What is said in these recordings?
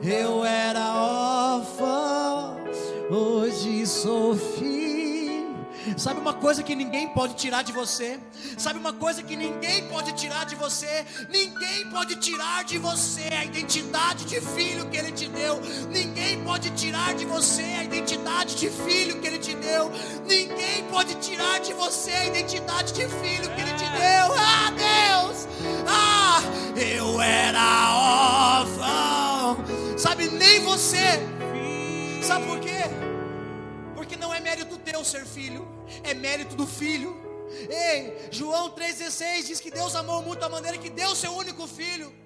Eu era órfão, hoje sou filho. Sabe uma coisa que ninguém pode tirar de você? Sabe uma coisa que ninguém pode tirar de você? Ninguém pode tirar de você a identidade de filho que Ele te deu. Ninguém pode tirar de você a identidade de filho que Ele te deu. Ninguém pode tirar de você a identidade de filho que Ele te deu. Ah, Deus! Ah, eu era órfão. Sabe, nem você. Sabe por quê? Porque não é mérito teu ser filho, é mérito do filho. Ei, João 3,16 diz que Deus amou muito a maneira que deu seu único filho.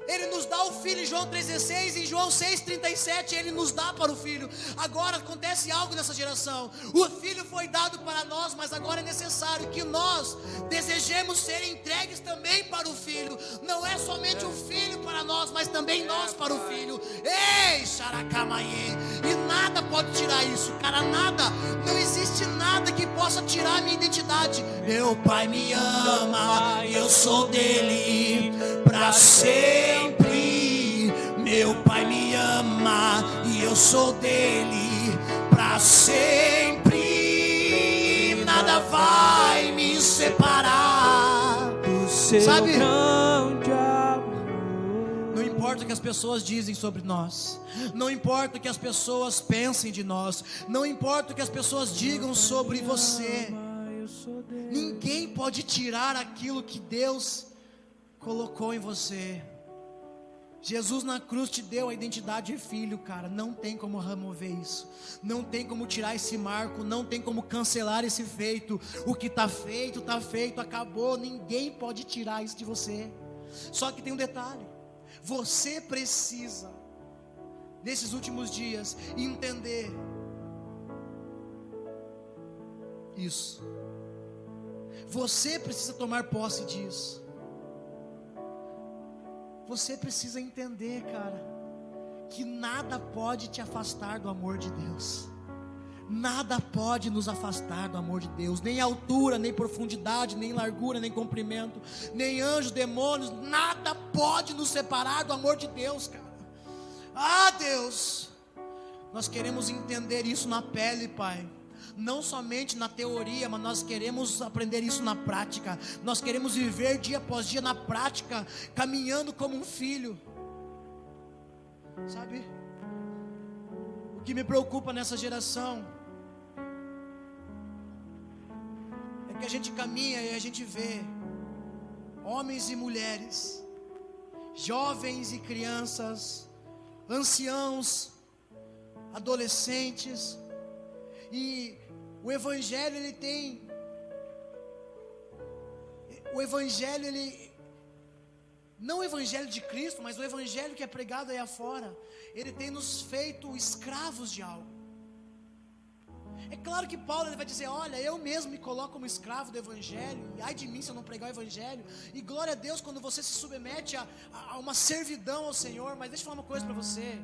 Ele nos dá o filho em João 3,16, em João 6,37 Ele nos dá para o filho. Agora acontece algo nessa geração. O filho foi dado para nós, mas agora é necessário que nós desejemos ser entregues também para o filho. Não é somente o filho para nós, mas também nós para o filho. Ei, Xaracamaie. E nada pode tirar isso, cara, nada. Não existe nada que possa tirar a minha identidade. Meu pai me ama, eu sou dele para sempre. Meu pai me ama e eu sou dele para sempre. Nada vai me separar do seu grande amor. Não importa o que as pessoas dizem sobre nós, não importa o que as pessoas pensem de nós, não importa o que as pessoas digam sobre você. Ninguém pode tirar aquilo que Deus colocou em você. Jesus na cruz te deu a identidade de filho, cara. Não tem como remover isso. Não tem como tirar esse marco. Não tem como cancelar esse feito. O que está feito, acabou. Ninguém pode tirar isso de você. Só que tem um detalhe. Você precisa, nesses últimos dias, entender isso. Você precisa tomar posse disso. Você precisa entender, cara, que nada pode te afastar do amor de Deus. Nada pode nos afastar do amor de Deus. Nem altura, nem profundidade, nem largura, nem comprimento, nem anjos, demônios. Nada pode nos separar do amor de Deus, cara. Ah, Deus, nós queremos entender isso na pele, Pai. Não somente na teoria, mas nós queremos aprender isso na prática. Nós queremos viver dia após dia na prática, caminhando como um filho. Sabe? O que me preocupa nessa geração é que a gente caminha e a gente vê homens e mulheres, jovens e crianças, anciãos, adolescentes, e o evangelho não o evangelho de Cristo, mas o evangelho que é pregado aí afora, ele tem nos feito escravos de algo. É claro que Paulo ele vai dizer, olha, eu mesmo me coloco como escravo do evangelho, e ai de mim se eu não pregar o evangelho, e glória a Deus quando você se submete a uma servidão ao Senhor. Mas deixa eu falar uma coisa para você.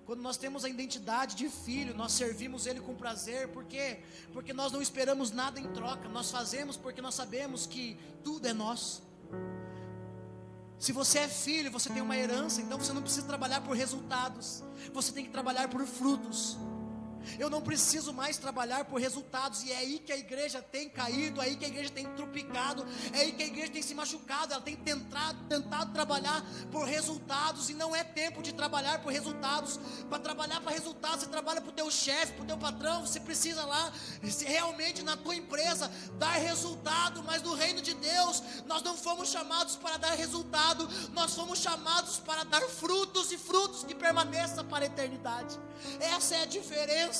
Quando nós temos a identidade de filho, nós servimos Ele com prazer. Por quê? Porque nós não esperamos nada em troca. Nós fazemos porque nós sabemos que tudo é nosso. Se você é filho, você tem uma herança. Então você não precisa trabalhar por resultados. Você tem que trabalhar por frutos. Eu não preciso mais trabalhar por resultados. E é aí que a igreja tem caído, é aí que a igreja tem trupicado, é aí que a igreja tem se machucado. Ela tem tentado trabalhar por resultados, e não é tempo de trabalhar por resultados. Para trabalhar para resultados, você trabalha para o teu chefe, para o teu patrão. Você precisa lá, realmente na tua empresa, dar resultado. Mas no reino de Deus, nós não fomos chamados para dar resultado, nós fomos chamados para dar frutos, e frutos que permaneçam para a eternidade. Essa é a diferença.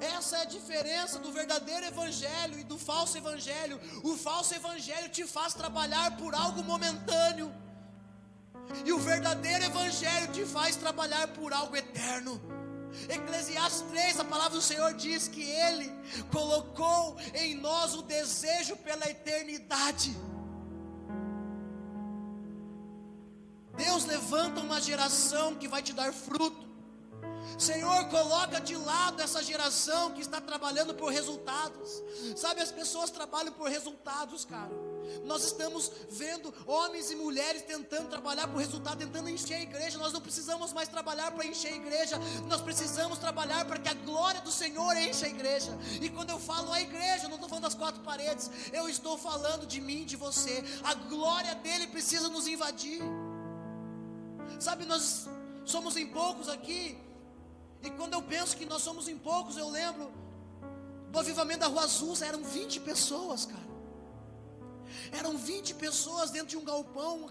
Essa é a diferença do verdadeiro evangelho e do falso evangelho. O falso evangelho te faz trabalhar por algo momentâneo, e o verdadeiro evangelho te faz trabalhar por algo eterno. Eclesiastes 3, a palavra do Senhor diz que Ele colocou em nós o desejo pela eternidade. Deus levanta uma geração que vai te dar fruto. Senhor, coloca de lado essa geração que está trabalhando por resultados. Sabe, as pessoas trabalham por resultados, cara. Nós estamos vendo homens e mulheres tentando trabalhar por resultado, tentando encher a igreja. Nós não precisamos mais trabalhar para encher a igreja, nós precisamos trabalhar para que a glória do Senhor encha a igreja. E quando eu falo a igreja, eu não estou falando das quatro paredes, eu estou falando de mim, de você. A glória dele precisa nos invadir. Sabe, nós somos em poucos aqui, e quando eu penso que nós somos em poucos, eu lembro do avivamento da Rua Azusa. Eram 20 pessoas, cara. Eram 20 pessoas dentro de um galpão,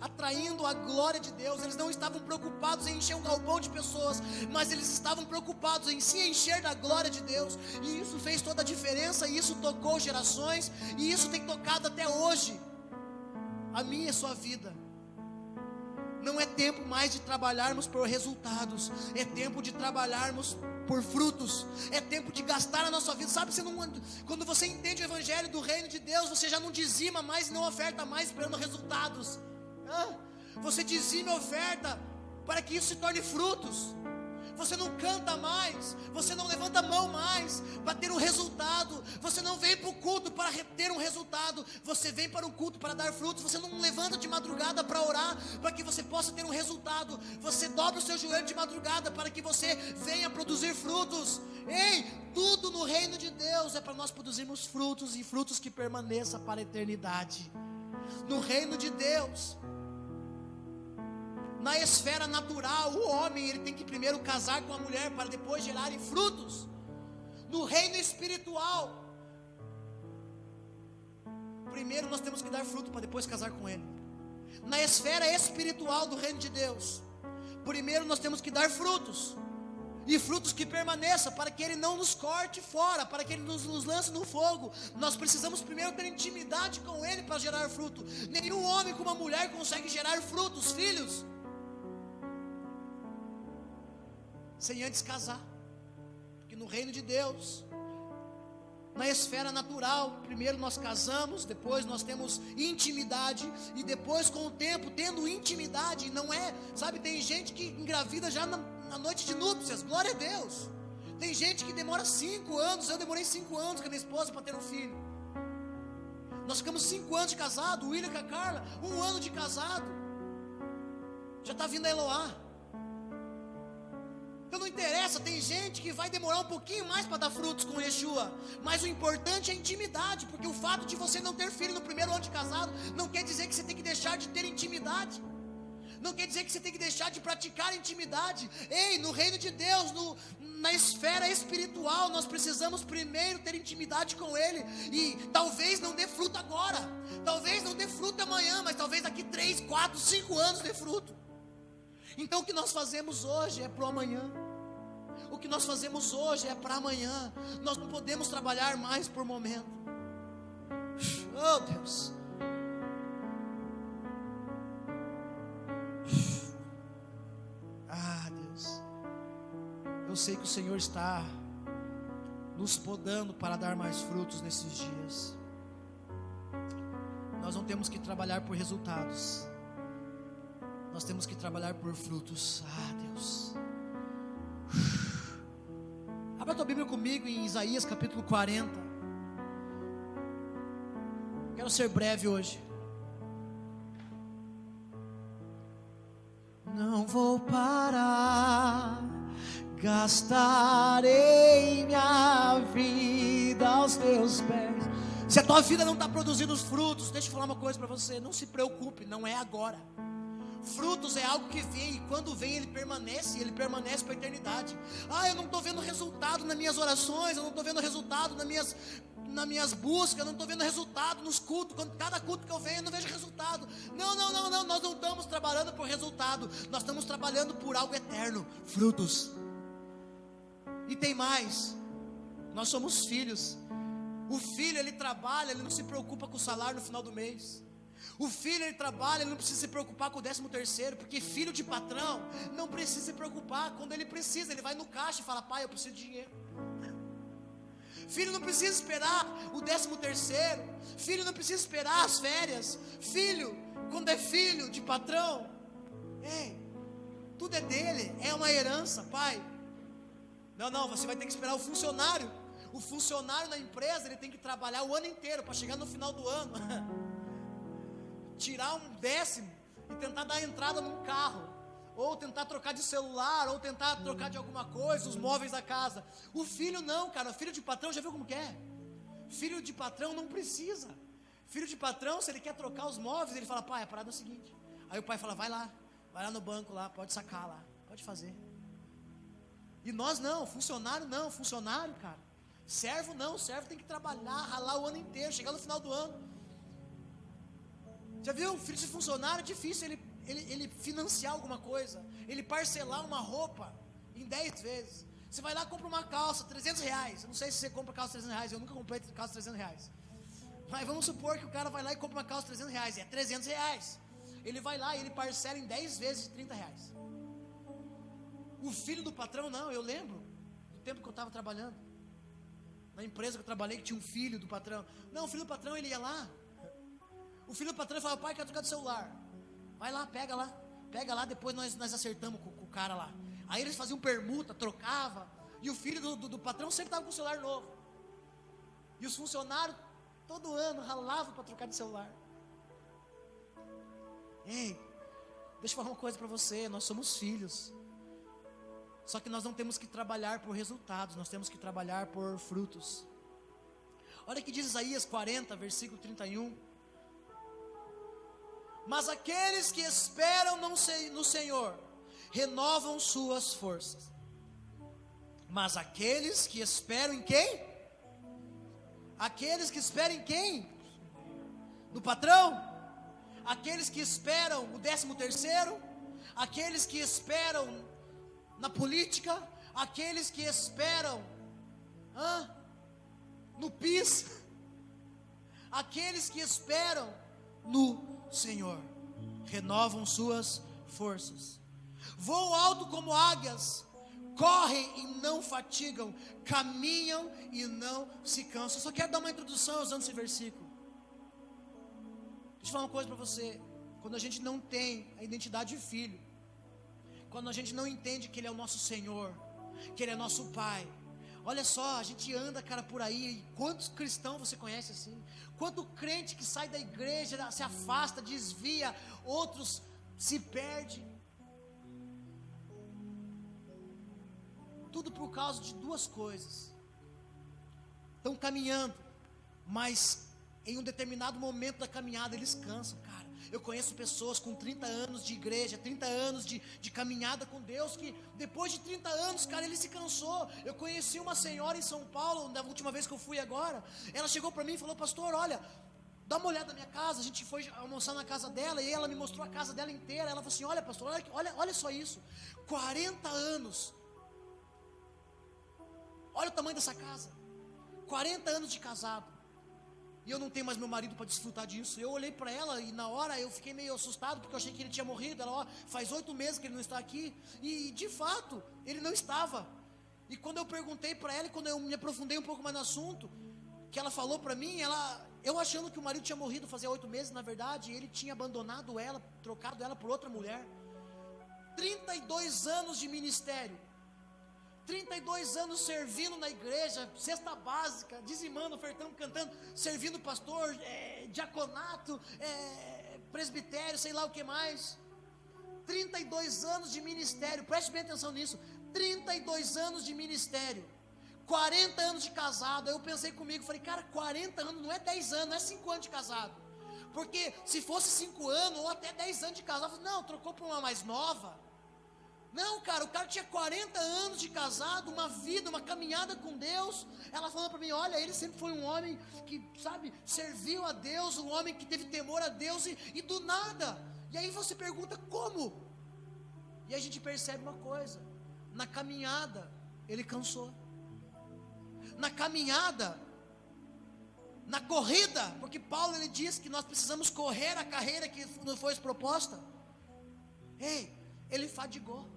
atraindo a glória de Deus. Eles não estavam preocupados em encher um galpão de pessoas, mas eles estavam preocupados em se encher da glória de Deus. E isso fez toda a diferença, e isso tocou gerações, e isso tem tocado até hoje a minha e a sua vida. Não é tempo mais de trabalharmos por resultados, é tempo de trabalharmos por frutos, é tempo de gastar a nossa vida. Sabe, quando você entende o evangelho do reino de Deus, você já não dizima mais e não oferta mais esperando resultados. Você dizima e oferta para que isso se torne frutos. Você não canta mais, você não levanta a mão mais para ter um resultado. Você não vem para o culto para ter um resultado, você vem para o culto para dar frutos. Você não levanta de madrugada para orar para que você possa ter um resultado. Você dobra o seu joelho de madrugada para que você venha produzir frutos. Ei, tudo no reino de Deus é para nós produzirmos frutos, e frutos que permaneçam para a eternidade. No reino de Deus, na esfera natural, o homem ele tem que primeiro casar com a mulher para depois gerarem frutos. No reino espiritual, primeiro nós temos que dar fruto para depois casar com ele. Na esfera espiritual do reino de Deus, primeiro nós temos que dar frutos, e frutos que permaneçam, para que ele não nos corte fora, para que ele nos lance no fogo. Nós precisamos primeiro ter intimidade com ele para gerar fruto. Nenhum homem com uma mulher consegue gerar frutos, filhos, sem antes casar. Porque no reino de Deus, na esfera natural, primeiro nós casamos, depois nós temos intimidade, e depois com o tempo, tendo intimidade, não é, sabe, tem gente que engravida já na noite de núpcias, glória a Deus. Tem gente que demora 5 anos, eu demorei 5 anos com a minha esposa para ter um filho. Nós ficamos 5 anos de casado, o William com a Carla, 1 ano de casado, já está vindo a Eloá. Então não interessa, tem gente que vai demorar um pouquinho mais para dar frutos com Yeshua, mas o importante é a intimidade, porque o fato de você não ter filho no primeiro ano de casado, não quer dizer que você tem que deixar de ter intimidade, não quer dizer que você tem que deixar de praticar a intimidade. Ei, no reino de Deus, na esfera espiritual, nós precisamos primeiro ter intimidade com Ele, e talvez não dê fruto agora, talvez não dê fruto amanhã, mas talvez daqui 3, 4, 5 anos dê fruto. Então o que nós fazemos hoje é para o amanhã. O que nós fazemos hoje é para amanhã. Nós não podemos trabalhar mais por momento. Oh Deus. Ah Deus, eu sei que o Senhor está nos podando para dar mais frutos nesses dias. Nós não temos que trabalhar por resultados, nós temos que trabalhar por frutos. Ah Deus. Abra a tua Bíblia comigo em Isaías capítulo 40. Quero ser breve hoje. Não vou parar, gastarei minha vida aos teus pés. Se a tua vida não está produzindo os frutos, deixa eu falar uma coisa para você, não se preocupe, não é agora. Frutos é algo que vem, e quando vem ele permanece para a eternidade. Ah, eu não estou vendo resultado nas minhas orações, eu não estou vendo resultado nas minhas buscas, eu não estou vendo resultado nos cultos. Cada culto que eu venho eu não vejo resultado. Não, nós não estamos trabalhando por resultado, nós estamos trabalhando por algo eterno, frutos. E tem mais, nós somos filhos. O filho ele trabalha, ele não se preocupa com o salário no final do mês. O filho ele trabalha, ele não precisa se preocupar com o 13º, porque filho de patrão não precisa se preocupar. Quando ele precisa, ele vai no caixa e fala: pai, eu preciso de dinheiro. Filho não precisa esperar o 13º, filho não precisa esperar as férias. Filho, quando é filho de patrão, tudo é dele, é uma herança. Pai, não, você vai ter que esperar o funcionário. O funcionário na empresa, ele tem que trabalhar o ano inteiro para chegar no final do ano tirar um décimo e tentar dar entrada num carro, ou tentar trocar de celular, ou tentar trocar de alguma coisa, os móveis da casa. O filho não, cara, o filho de patrão, já viu como que é? Filho de patrão não precisa. Filho de patrão, se ele quer trocar os móveis, ele fala: pai, a parada é o seguinte. Aí o pai fala: vai lá no banco lá, pode sacar lá, pode fazer. E nós não, funcionário, cara. Servo não, servo tem que trabalhar, ralar o ano inteiro, chegar no final do ano. Já viu? Filho de funcionário é difícil ele financiar alguma coisa, ele parcelar uma roupa em 10 vezes. Você vai lá e compra uma calça, R$300. Eu não sei se você compra calça R$300, eu nunca comprei calça R$300. Mas vamos supor que o cara vai lá e compra uma calça R$300, é R$300. Ele vai lá e ele parcela em 10 vezes de R$30. O filho do patrão não, eu lembro do tempo que eu estava trabalhando na empresa que eu trabalhei, que tinha um filho do patrão. Não, o filho do patrão, ele ia lá, o filho do patrão falava: pai, quero trocar de celular. Vai lá, pega lá, depois nós acertamos com o cara lá. Aí eles faziam permuta, trocava, e o filho do patrão sempre estava com o celular novo. E os funcionários todo ano ralavam para trocar de celular. Ei, deixa eu falar uma coisa para você, nós somos filhos. Só que nós não temos que trabalhar por resultados, nós temos que trabalhar por frutos. Olha o que diz Isaías 40, versículo 31. Mas aqueles que esperam no Senhor renovam suas forças. Mas aqueles que esperam em quem? Aqueles que esperam em quem? No patrão? Aqueles que esperam o 13º? Aqueles que esperam na política? Aqueles que esperam no PIS? Aqueles que esperam no Senhor renovam suas forças, voam alto como águias, correm e não fatigam, caminham e não se cansam. Eu só quero dar uma introdução usando esse versículo. Deixa eu falar uma coisa para você. Quando a gente não tem a identidade de filho, quando a gente não entende que Ele é o nosso Senhor, que Ele é nosso Pai, olha só, a gente anda, cara, por aí, e quantos cristãos você conhece assim? Quanto crente que sai da igreja, se afasta, desvia, outros se perdem. Tudo por causa de duas coisas. Estão caminhando, mas em um determinado momento da caminhada eles cansam, cara. Eu conheço pessoas com 30 anos de igreja, 30 anos de caminhada com Deus, que depois de 30 anos, cara, ele se cansou. Eu conheci uma senhora em São Paulo, na última vez que eu fui agora. Ela chegou para mim e falou: pastor, olha, dá uma olhada na minha casa. A gente foi almoçar na casa dela e ela me mostrou a casa dela inteira. Ela falou assim: olha, pastor, olha só isso, 40 anos. Olha o tamanho dessa casa, 40 anos de casado. E eu não tenho mais meu marido para desfrutar disso. Eu olhei para ela e na hora eu fiquei meio assustado, porque eu achei que ele tinha morrido. Ela: ó, faz 8 meses que ele não está aqui. E de fato, ele não estava. E quando eu perguntei para ela, e quando eu me aprofundei um pouco mais no assunto, que ela falou para mim, eu achando que o marido tinha morrido fazia 8 meses, na verdade, ele tinha abandonado ela, trocado ela por outra mulher. 32 anos de ministério, 32 anos servindo na igreja, cesta básica, dizimando, ofertando, cantando, servindo pastor, diaconato, presbitério, sei lá o que mais. 32 anos de ministério, preste bem atenção nisso. 32 anos de ministério, 40 anos de casado. Aí eu pensei comigo, falei: cara, 40 anos não é 10 anos, não é 5 anos de casado. Porque se fosse 5 anos ou até 10 anos de casado, não, trocou por uma mais nova. Não, cara, o cara tinha 40 anos de casado, uma vida, uma caminhada com Deus. Ela falando para mim: olha, ele sempre foi um homem que, sabe, serviu a Deus, um homem que teve temor a Deus, e do nada. E aí você pergunta: como? E a gente percebe uma coisa: na caminhada ele cansou. Na caminhada, na corrida, porque Paulo ele diz que nós precisamos correr a carreira que nos foi proposta. Ele fadigou.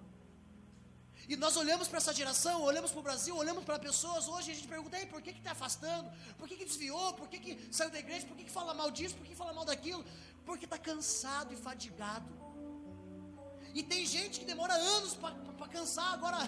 E nós olhamos para essa geração, olhamos para o Brasil, olhamos para pessoas hoje, e a gente pergunta: por que está afastando? Por que desviou? Por que saiu da igreja? Por que fala mal disso? Por que fala mal daquilo? Porque está cansado e fadigado. E tem gente que demora anos para cansar. Agora,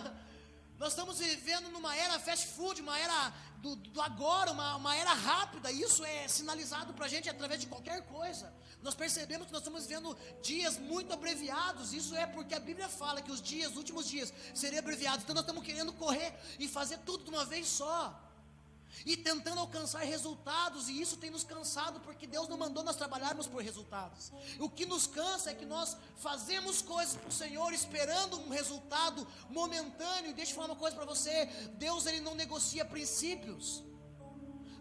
nós estamos vivendo numa era fast food, uma era do agora, uma era rápida. Isso é sinalizado para a gente através de qualquer coisa. Nós percebemos que nós estamos vivendo dias muito abreviados. Isso é porque a Bíblia fala que os últimos dias seriam abreviados. Então nós estamos querendo correr e fazer tudo de uma vez só, e tentando alcançar resultados, e isso tem nos cansado, porque Deus não mandou nós trabalharmos por resultados. O que nos cansa é que nós fazemos coisas para o Senhor esperando um resultado momentâneo. E deixa eu falar uma coisa para você: Deus, Ele não negocia princípios.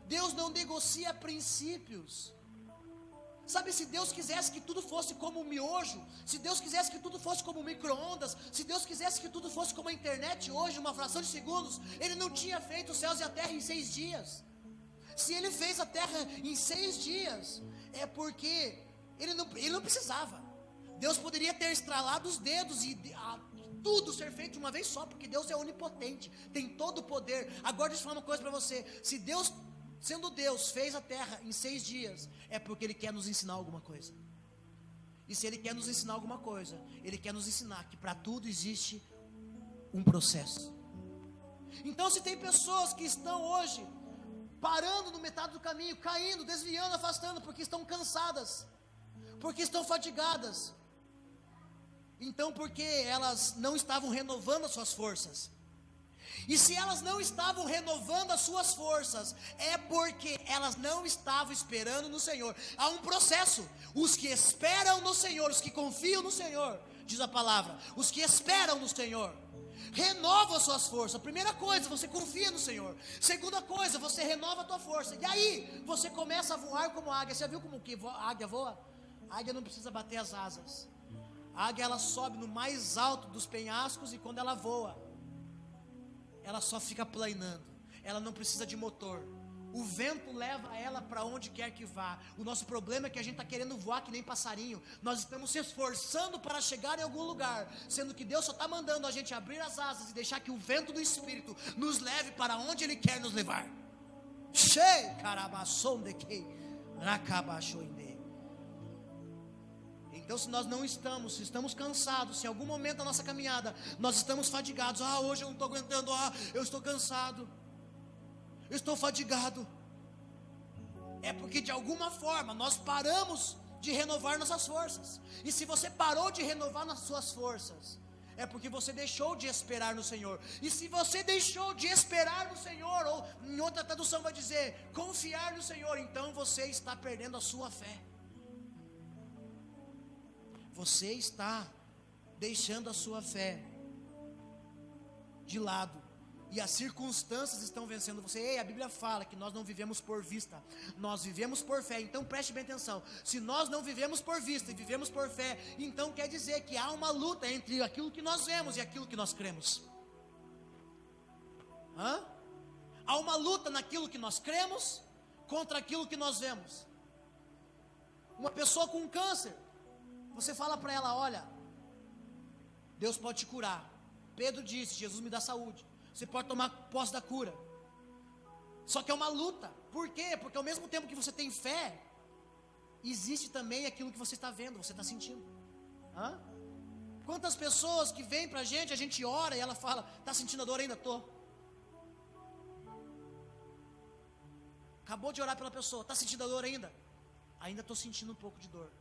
Deus não negocia princípios. Sabe, se Deus quisesse que tudo fosse como um miojo, se Deus quisesse que tudo fosse como um micro-ondas, se Deus quisesse que tudo fosse como a internet hoje, uma fração de segundos, Ele não tinha feito os céus e a terra em 6 dias. Se Ele fez a terra em 6 dias, é porque Ele não precisava. Deus poderia ter estralado os dedos e tudo ser feito de uma vez só, porque Deus é onipotente, tem todo o poder. Agora deixa eu falar uma coisa para você: se Deus, sendo Deus, fez a terra em 6 dias, é porque Ele quer nos ensinar alguma coisa. E se Ele quer nos ensinar alguma coisa, Ele quer nos ensinar que para tudo existe um processo. Então, se tem pessoas que estão hoje parando no metade do caminho, caindo, desviando, afastando, porque estão cansadas, porque estão fatigadas, então porque elas não estavam renovando as suas forças. E se elas não estavam renovando as suas forças, é porque elas não estavam esperando no Senhor. Há um processo. Os que esperam no Senhor, os que confiam no Senhor, diz a palavra, os que esperam no Senhor, renovam as suas forças. Primeira coisa, você confia no Senhor. Segunda coisa, você renova a tua força. E aí, você começa a voar como águia. Você já viu como que a águia voa? A águia não precisa bater as asas. A águia, ela sobe no mais alto dos penhascos, e quando ela voa, ela só fica planando. Ela não precisa de motor. O vento leva ela para onde quer que vá. O nosso problema é que a gente está querendo voar que nem passarinho. Nós estamos se esforçando para chegar em algum lugar, sendo que Deus só está mandando a gente abrir as asas e deixar que o vento do Espírito nos leve para onde Ele quer nos levar. Então, se nós não estamos, se estamos cansados, se em algum momento da nossa caminhada nós estamos fatigados, hoje eu não estou aguentando, eu estou cansado, eu estou fatigado, é porque de alguma forma nós paramos de renovar nossas forças. E se você parou de renovar nas suas forças, é porque você deixou de esperar no Senhor. E se você deixou de esperar no Senhor, ou em outra tradução vai dizer confiar no Senhor, então você está perdendo a sua fé. Você está deixando a sua fé de lado, e as circunstâncias estão vencendo você. Ei, a Bíblia fala que nós não vivemos por vista, nós vivemos por fé. Então preste bem atenção: se nós não vivemos por vista e vivemos por fé, então quer dizer que há uma luta entre aquilo que nós vemos e aquilo que nós cremos. Há uma luta naquilo que nós cremos contra aquilo que nós vemos. Uma pessoa com câncer, você fala para ela: olha, Deus pode te curar. Pedro disse: Jesus me dá saúde. Você pode tomar posse da cura. Só que é uma luta. Por quê? Porque ao mesmo tempo que você tem fé, existe também aquilo que você está vendo, você está sentindo. Quantas pessoas que vêm para a gente ora e ela fala: está sentindo a dor ainda? Estou. Acabou de orar pela pessoa: está sentindo a dor ainda? Ainda estou sentindo um pouco de dor.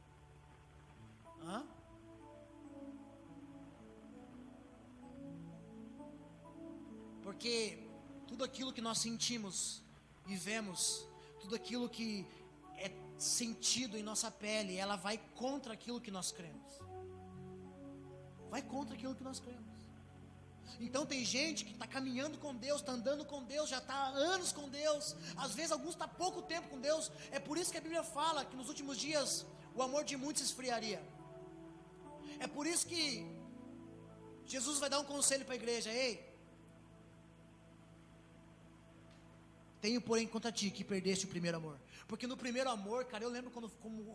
Porque tudo aquilo que nós sentimos e vemos, tudo aquilo que é sentido em nossa pele, ela vai contra aquilo que nós cremos. Vai contra aquilo que nós cremos. Então tem gente que está caminhando com Deus, está andando com Deus, já está há anos com Deus. Às vezes alguns estão há pouco tempo com Deus. É por isso que a Bíblia fala que nos últimos dias o amor de muitos se esfriaria. É por isso que Jesus vai dar um conselho para a igreja: ei, tenho porém contra ti que perdeste o primeiro amor. Porque no primeiro amor, cara, eu lembro como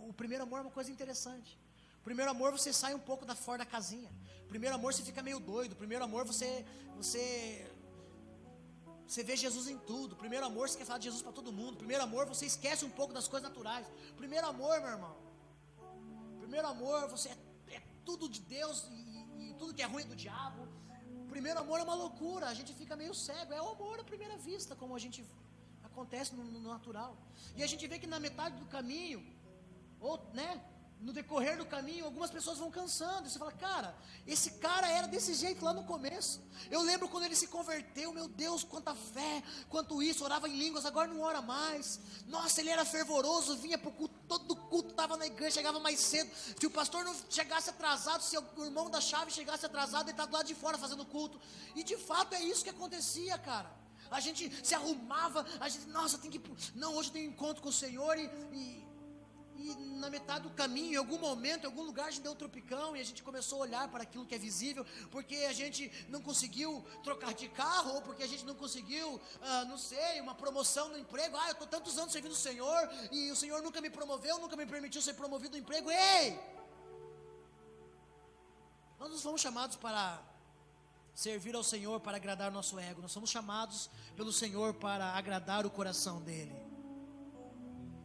o primeiro amor é uma coisa interessante. O primeiro amor você sai um pouco fora da casinha. O primeiro amor você fica meio doido. O primeiro amor você vê Jesus em tudo. O primeiro amor você quer falar de Jesus para todo mundo. O primeiro amor você esquece um pouco das coisas naturais. O primeiro amor, meu irmão, o primeiro amor você é tudo de Deus e tudo que é ruim é do diabo. O primeiro amor é uma loucura. A gente fica meio cego. É o amor à primeira vista, como a gente acontece no natural. E a gente vê que na metade do caminho, ou, no decorrer do caminho, algumas pessoas vão cansando. Você fala, cara, esse cara era desse jeito lá no começo. Eu lembro quando ele se converteu, meu Deus, quanta fé, quanto isso, orava em línguas, agora não ora mais. Nossa, ele era fervoroso, vinha para o culto, todo culto estava na igreja, chegava mais cedo. Se o pastor não chegasse atrasado, se o irmão da chave chegasse atrasado, ele estava do lado de fora fazendo culto. E de fato é isso que acontecia, cara. A gente se arrumava, a gente, nossa, tem que, não, hoje eu tenho encontro com o Senhor e na metade do caminho, em algum momento, em algum lugar, a gente deu um tropicão e a gente começou a olhar para aquilo que é visível, porque a gente não conseguiu trocar de carro, ou porque a gente não conseguiu, não sei, uma promoção no emprego. Eu estou tantos anos servindo o Senhor, e o Senhor nunca me promoveu, nunca me permitiu ser promovido no emprego. Ei! Nós não fomos chamados para servir ao Senhor, para agradar o nosso ego. Nós somos chamados pelo Senhor para agradar o coração dEle.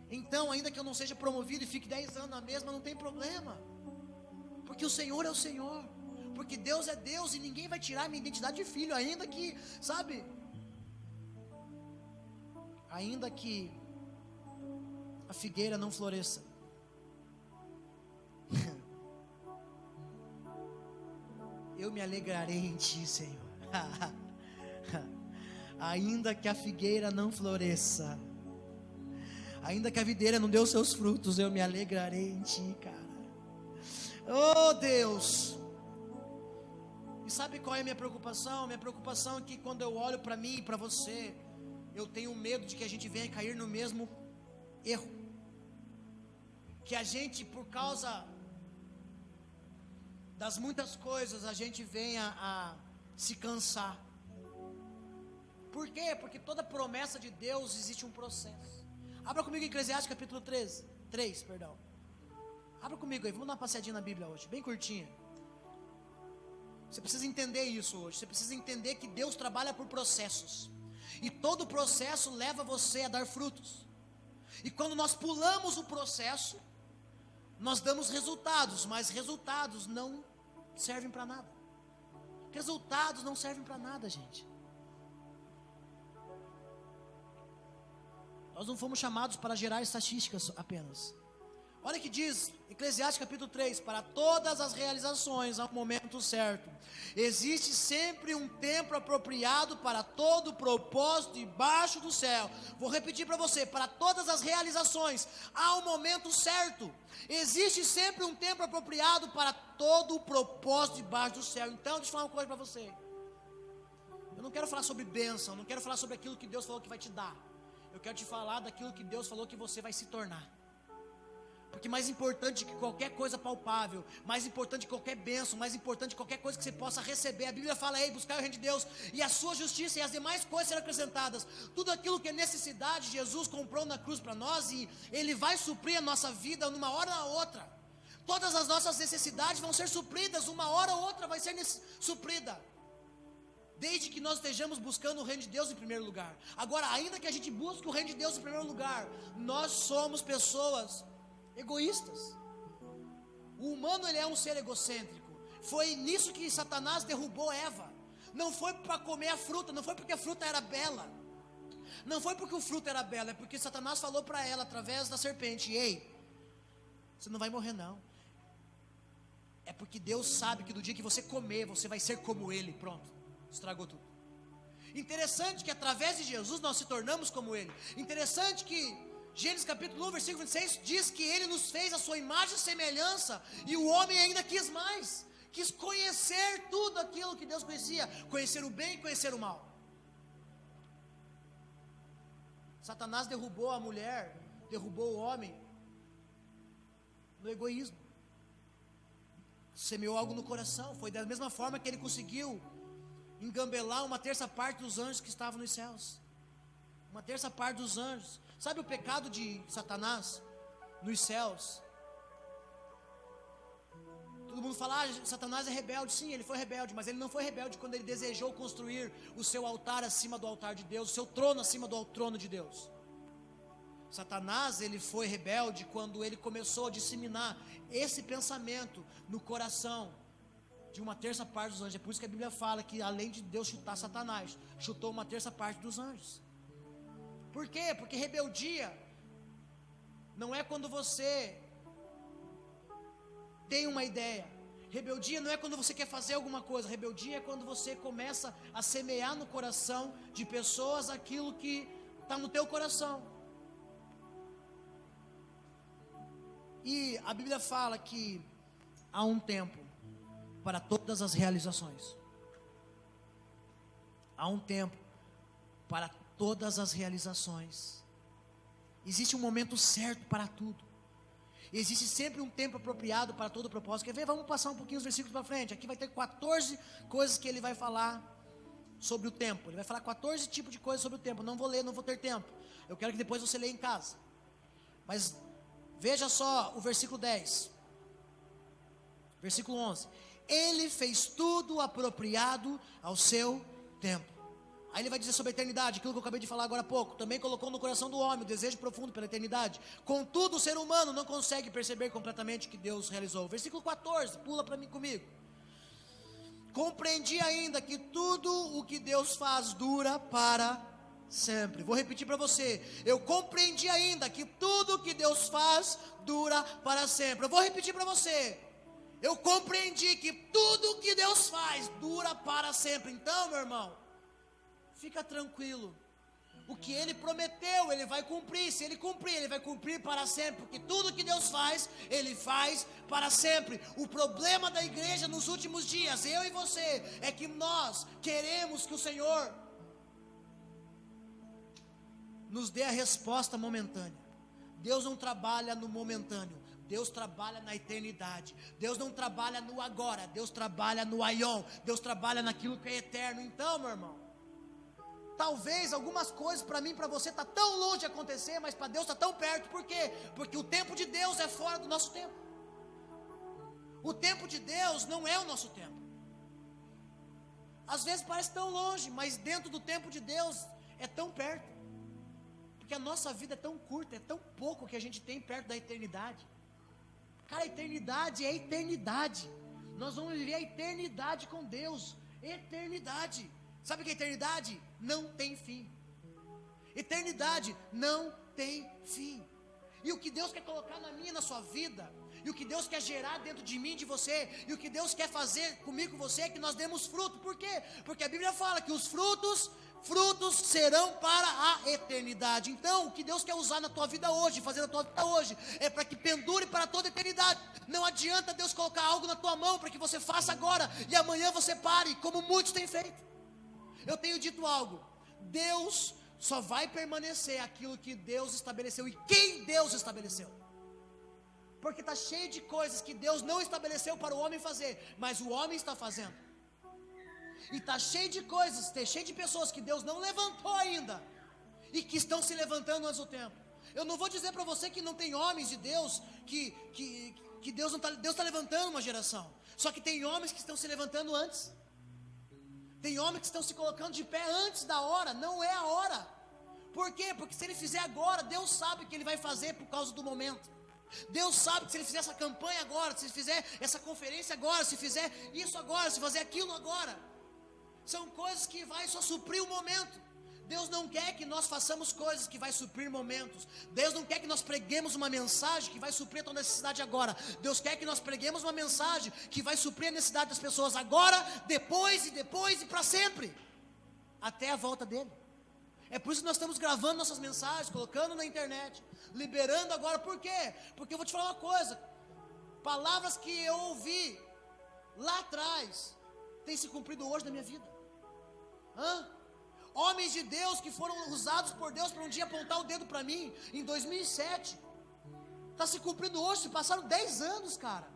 Então, ainda que eu não seja promovido e fique 10 anos na mesma, não tem problema, porque o Senhor é o Senhor, porque Deus é Deus e ninguém vai tirar minha identidade de filho, ainda que, sabe, ainda que a figueira não floresça. Eu me alegrarei em Ti, Senhor. Ainda que a figueira não floresça, ainda que a videira não dê os seus frutos, eu me alegrarei em Ti, cara. Oh Deus! E sabe qual é a minha preocupação? Minha preocupação é que quando eu olho para mim e para você, eu tenho medo de que a gente venha cair no mesmo erro. Que a gente, por causa das muitas coisas, a gente venha a se cansar. Por quê? Porque toda promessa de Deus existe um processo. Abra comigo em Eclesiastes capítulo 3. Abra comigo aí, vamos dar uma passeadinha na Bíblia hoje, bem curtinha. Você precisa entender isso hoje. Você precisa entender que Deus trabalha por processos, e todo processo leva você a dar frutos. E quando nós pulamos o processo, nós damos resultados, mas resultados não servem para nada. Resultados não servem para nada, gente. Nós não fomos chamados para gerar estatísticas apenas. Olha o que diz Eclesiastes capítulo 3: para todas as realizações há um momento certo. Existe sempre um tempo apropriado para todo propósito debaixo do céu. Vou repetir para você: para todas as realizações há um momento certo. Existe sempre um tempo apropriado para todo o propósito debaixo do céu. Então, deixa eu falar uma coisa para você. Eu não quero falar sobre bênção, não quero falar sobre aquilo que Deus falou que vai te dar. Eu quero te falar daquilo que Deus falou que você vai se tornar. Porque mais importante que qualquer coisa palpável, mais importante que qualquer bênção, mais importante que qualquer coisa que você possa receber, a Bíblia fala: ei, buscar o reino de Deus e a sua justiça, e as demais coisas serão acrescentadas. Tudo aquilo que é necessidade, Jesus comprou na cruz para nós, e Ele vai suprir a nossa vida numa hora ou outra. Todas as nossas necessidades vão ser supridas, uma hora ou outra vai ser suprida, desde que nós estejamos buscando o reino de Deus em primeiro lugar. Agora, ainda que a gente busque o reino de Deus em primeiro lugar, nós somos pessoas egoístas. O humano, ele é um ser egocêntrico. Foi nisso que Satanás derrubou Eva. Não foi para comer a fruta, não foi porque a fruta era bela, não foi porque o fruto era belo, é porque Satanás falou para ela através da serpente: ei, você não vai morrer não. É porque Deus sabe que do dia que você comer, você vai ser como Ele. Pronto, estragou tudo. Interessante que através de Jesus nós se tornamos como Ele. Interessante que Gênesis capítulo 1, versículo 26 diz que Ele nos fez a sua imagem e semelhança, e o homem ainda quis mais, quis conhecer tudo aquilo que Deus conhecia, conhecer o bem e conhecer o mal. Satanás derrubou a mulher, derrubou o homem no egoísmo, semeou algo no coração. Foi da mesma forma que ele conseguiu engambelar uma terça parte dos anjos que estavam nos céus. Uma terça parte dos anjos. Sabe o pecado de Satanás nos céus? Todo mundo fala: Satanás é rebelde. Sim, ele foi rebelde, mas ele não foi rebelde quando ele desejou construir o seu altar acima do altar de Deus, o seu trono acima do trono de Deus. Satanás, ele foi rebelde quando ele começou a disseminar esse pensamento no coração de uma terça parte dos anjos. É por isso que a Bíblia fala que, além de Deus chutar Satanás, chutou uma terça parte dos anjos. Por quê? Porque rebeldia não é quando você Tem uma ideia. Rebeldia não é quando você quer fazer alguma coisa. Rebeldia é quando você começa a semear no coração de pessoas aquilo que está no teu coração. E a Bíblia fala que há um tempo para todas as realizações. Há um tempo para todas as realizações. Existe um momento certo para tudo. Existe sempre um tempo apropriado para todo propósito. Quer ver? Vamos passar um pouquinho os versículos para frente. Aqui vai ter 14 coisas que ele vai falar sobre o tempo. Ele vai falar 14 tipos de coisas sobre o tempo. Não vou ler, não vou ter tempo. Eu quero que depois você leia em casa. Mas veja só o versículo 10. Versículo 11. Ele fez tudo apropriado ao seu tempo. Aí ele vai dizer sobre a eternidade, aquilo que eu acabei de falar agora há pouco. Também colocou no coração do homem o desejo profundo pela eternidade. Contudo, o ser humano não consegue perceber completamente o que Deus realizou. Versículo 14, pula para mim comigo. Compreendi ainda que tudo o que Deus faz dura para sempre. Vou repetir para você. Eu compreendi ainda que tudo o que Deus faz dura para sempre. Eu vou repetir para você. Eu compreendi que tudo o que Deus faz dura para sempre. Então, meu irmão, fica tranquilo, o que Ele prometeu, Ele vai cumprir. Se Ele cumprir, Ele vai cumprir para sempre, porque tudo que Deus faz, Ele faz para sempre. O problema da igreja nos últimos dias, eu e você, é que nós queremos que o Senhor nos dê a resposta momentânea. Deus não trabalha no momentâneo, Deus trabalha na eternidade. Deus não trabalha no agora, Deus trabalha no aion. Deus trabalha naquilo que é eterno. Então, meu irmão, talvez algumas coisas para mim e para você está tão longe de acontecer, mas para Deus está tão perto. Por quê? Porque o tempo de Deus é fora do nosso tempo. O tempo de Deus não é o nosso tempo. Às vezes parece tão longe, mas dentro do tempo de Deus é tão perto. Porque a nossa vida é tão curta, é tão pouco que a gente tem perto da eternidade. Cara, a eternidade é a eternidade. Nós vamos viver a eternidade com Deus. Eternidade. Sabe o que é eternidade? Não tem fim. Eternidade não tem fim. E o que Deus quer colocar na minha e na sua vida, e o que Deus quer gerar dentro de mim e de você, e o que Deus quer fazer comigo e com você, é que nós demos fruto. Por quê? Porque a Bíblia fala que os frutos serão para a eternidade. Então, o que Deus quer usar na tua vida hoje, fazer na tua vida hoje, é para que pendure para toda a eternidade. Não adianta Deus colocar algo na tua mão para que você faça agora, e amanhã você pare, como muitos têm feito. Eu tenho dito algo: Deus só vai permanecer aquilo que Deus estabeleceu, e quem Deus estabeleceu. Porque está cheio de coisas que Deus não estabeleceu para o homem fazer, mas o homem está fazendo. E está cheio de coisas, está cheio de pessoas que Deus não levantou ainda, e que estão se levantando antes do tempo. Eu não vou dizer para você que não tem homens de Deus, que Deus está levantando uma geração. Só que tem homens que estão se levantando antes. Tem homens que estão se colocando de pé antes da hora. Não é a hora. Por quê? Porque se ele fizer agora, Deus sabe o que ele vai fazer por causa do momento. Deus sabe que se ele fizer essa campanha agora, se ele fizer essa conferência agora, se fizer isso agora, se fazer aquilo agora, são coisas que vai só suprir o momento. Deus não quer que nós façamos coisas que vai suprir momentos. Deus não quer que nós preguemos uma mensagem que vai suprir a tua necessidade agora. Deus quer que nós preguemos uma mensagem que vai suprir a necessidade das pessoas agora, depois e para sempre, até a volta dele. É por isso que nós estamos gravando nossas mensagens, colocando na internet, liberando agora. Por quê? Porque eu vou te falar uma coisa: palavras que eu ouvi lá atrás têm se cumprido hoje na minha vida. Homens de Deus que foram usados por Deus para um dia apontar o dedo para mim, em 2007, está se cumprindo hoje. Se passaram 10 anos, cara.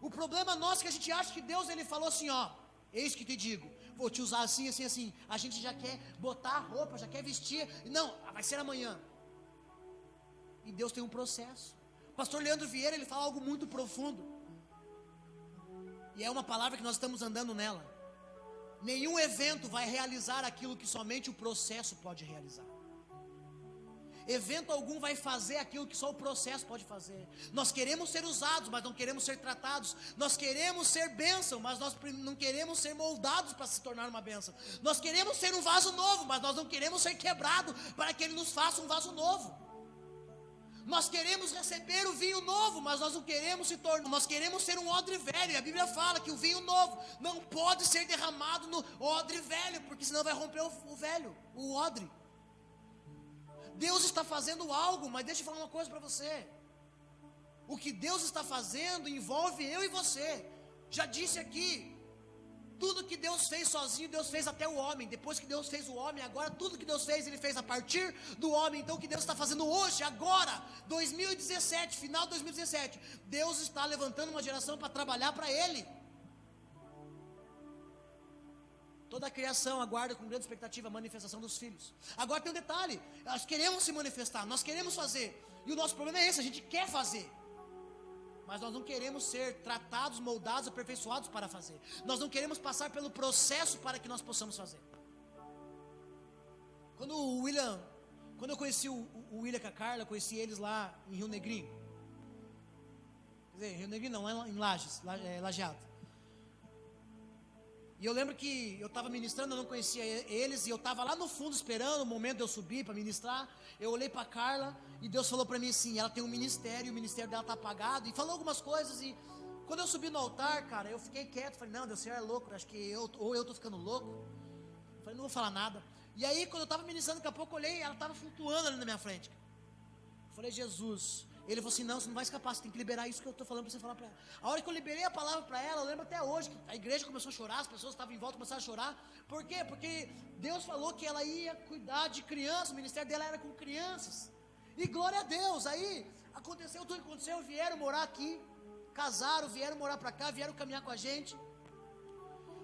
O problema nosso é que a gente acha que Deus, ele falou assim: ó, eis que te digo, vou te usar assim, assim, assim. A gente já quer botar a roupa, já quer vestir. Não, vai ser amanhã. E Deus tem um processo. O pastor Leandro Vieira, ele fala algo muito profundo, e é uma palavra que nós estamos andando nela. Nenhum evento vai realizar aquilo que somente o processo pode realizar. Evento algum vai fazer aquilo que só o processo pode fazer. Nós queremos ser usados, mas não queremos ser tratados. Nós queremos ser bênção, mas nós não queremos ser moldados para se tornar uma bênção. Nós queremos ser um vaso novo, mas nós não queremos ser quebrado para que Ele nos faça um vaso novo. Nós queremos receber o vinho novo, mas nós não queremos se tornar, nós queremos ser um odre velho. E a Bíblia fala que o vinho novo não pode ser derramado no odre velho, porque senão vai romper o velho, o odre. Deus está fazendo algo, mas deixa eu falar uma coisa para você. O que Deus está fazendo envolve eu e você. Já disse aqui, tudo que Deus fez sozinho, Deus fez até o homem. Depois que Deus fez o homem, agora tudo que Deus fez, Ele fez a partir do homem. Então o que Deus está fazendo hoje, agora, 2017, final de 2017, Deus está levantando uma geração para trabalhar para Ele. Toda a criação aguarda com grande expectativa a manifestação dos filhos. Agora tem um detalhe, nós queremos se manifestar, nós queremos fazer. E o nosso problema é esse, a gente quer fazer. Mas nós não queremos ser tratados, moldados, aperfeiçoados para fazer. Nós não queremos passar pelo processo para que nós possamos fazer. Quando eu conheci o William com a Carla, conheci eles lá em Rio Negrinho. Quer dizer, Rio Negrinho não, é em Lages, Lajeado. E eu lembro que eu estava ministrando, eu não conhecia eles, e eu estava lá no fundo esperando o momento de eu subir para ministrar. Eu olhei para a Carla, e Deus falou para mim assim, ela tem um ministério, o ministério dela está apagado, e falou algumas coisas, e quando eu subi no altar, cara, eu fiquei quieto, falei, não, Deus, o Senhor é louco, acho que eu estou ficando louco. Falei, não vou falar nada. E aí, quando eu estava ministrando, daqui a pouco eu olhei, ela estava flutuando ali na minha frente. Eu falei, Jesus. Ele falou assim, não, você não vai escapar, você tem que liberar isso que eu estou falando para você falar para ela. A hora que eu liberei a palavra para ela, eu lembro até hoje, que a igreja começou a chorar, as pessoas estavam em volta, começaram a chorar. Por quê? Porque Deus falou que ela ia cuidar de crianças, o ministério dela era com crianças. E glória a Deus, aí aconteceu tudo que aconteceu, vieram morar aqui, casaram, vieram morar para cá, vieram caminhar com a gente.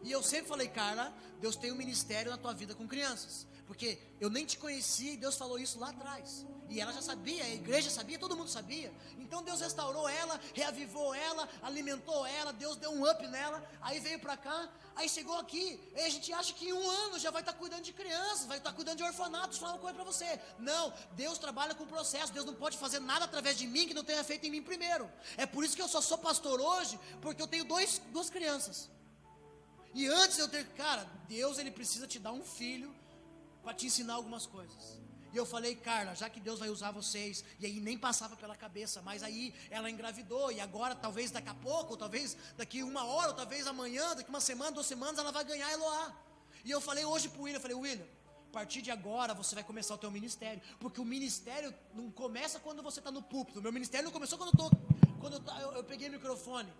E eu sempre falei, Carla, Deus tem um ministério na tua vida com crianças. Porque eu nem te conhecia e Deus falou isso lá atrás. E ela já sabia, a igreja sabia, todo mundo sabia. Então Deus restaurou ela, reavivou ela, alimentou ela, Deus deu um up nela. Aí veio pra cá, aí chegou aqui. E a gente acha que em 1 ano já vai estar cuidando de crianças, vai estar cuidando de orfanatos. Vou falar uma coisa pra você. Não, Deus trabalha com processo. Deus não pode fazer nada através de mim que não tenha feito em mim primeiro. É por isso que eu só sou pastor hoje, porque eu tenho duas crianças. E antes eu ter, cara, Deus ele precisa te dar um filho para te ensinar algumas coisas. E eu falei, Carla, já que Deus vai usar vocês, e aí nem passava pela cabeça, mas aí ela engravidou, e agora talvez daqui a pouco, ou talvez daqui 1 hora, ou talvez amanhã, daqui 1 semana, 2 semanas, ela vai ganhar Eloá. E eu falei hoje pro William, eu falei, William, a partir de agora você vai começar o teu ministério, porque o ministério não começa quando você está no púlpito. O meu ministério não começou quando eu peguei o microfone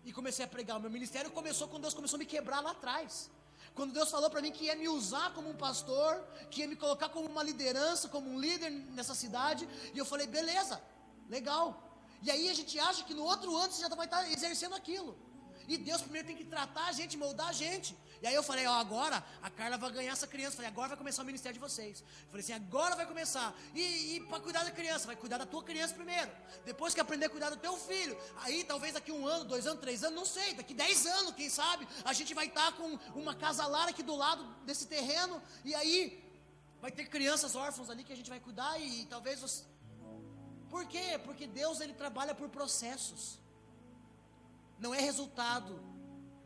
e comecei a pregar. O meu ministério começou quando Deus começou a me quebrar lá atrás. Quando Deus falou para mim que ia me usar como um pastor, que ia me colocar como uma liderança, como um líder nessa cidade, e eu falei, beleza, legal. E aí a gente acha que no outro ano você já vai estar exercendo aquilo. E Deus primeiro tem que tratar a gente, moldar a gente. E aí eu falei, ó, agora a Carla vai ganhar essa criança. Falei, agora vai começar o ministério de vocês. Falei assim, agora vai começar. E para cuidar da criança, vai cuidar da tua criança primeiro. Depois que aprender a cuidar do teu filho, aí talvez daqui 1 ano, 2 anos, 3 anos, não sei, daqui 10 anos, quem sabe, a gente vai estar com uma casa lar aqui do lado desse terreno. E aí vai ter crianças órfãos ali que a gente vai cuidar. E talvez você... Por quê? Porque Deus ele trabalha por processos. Não é resultado,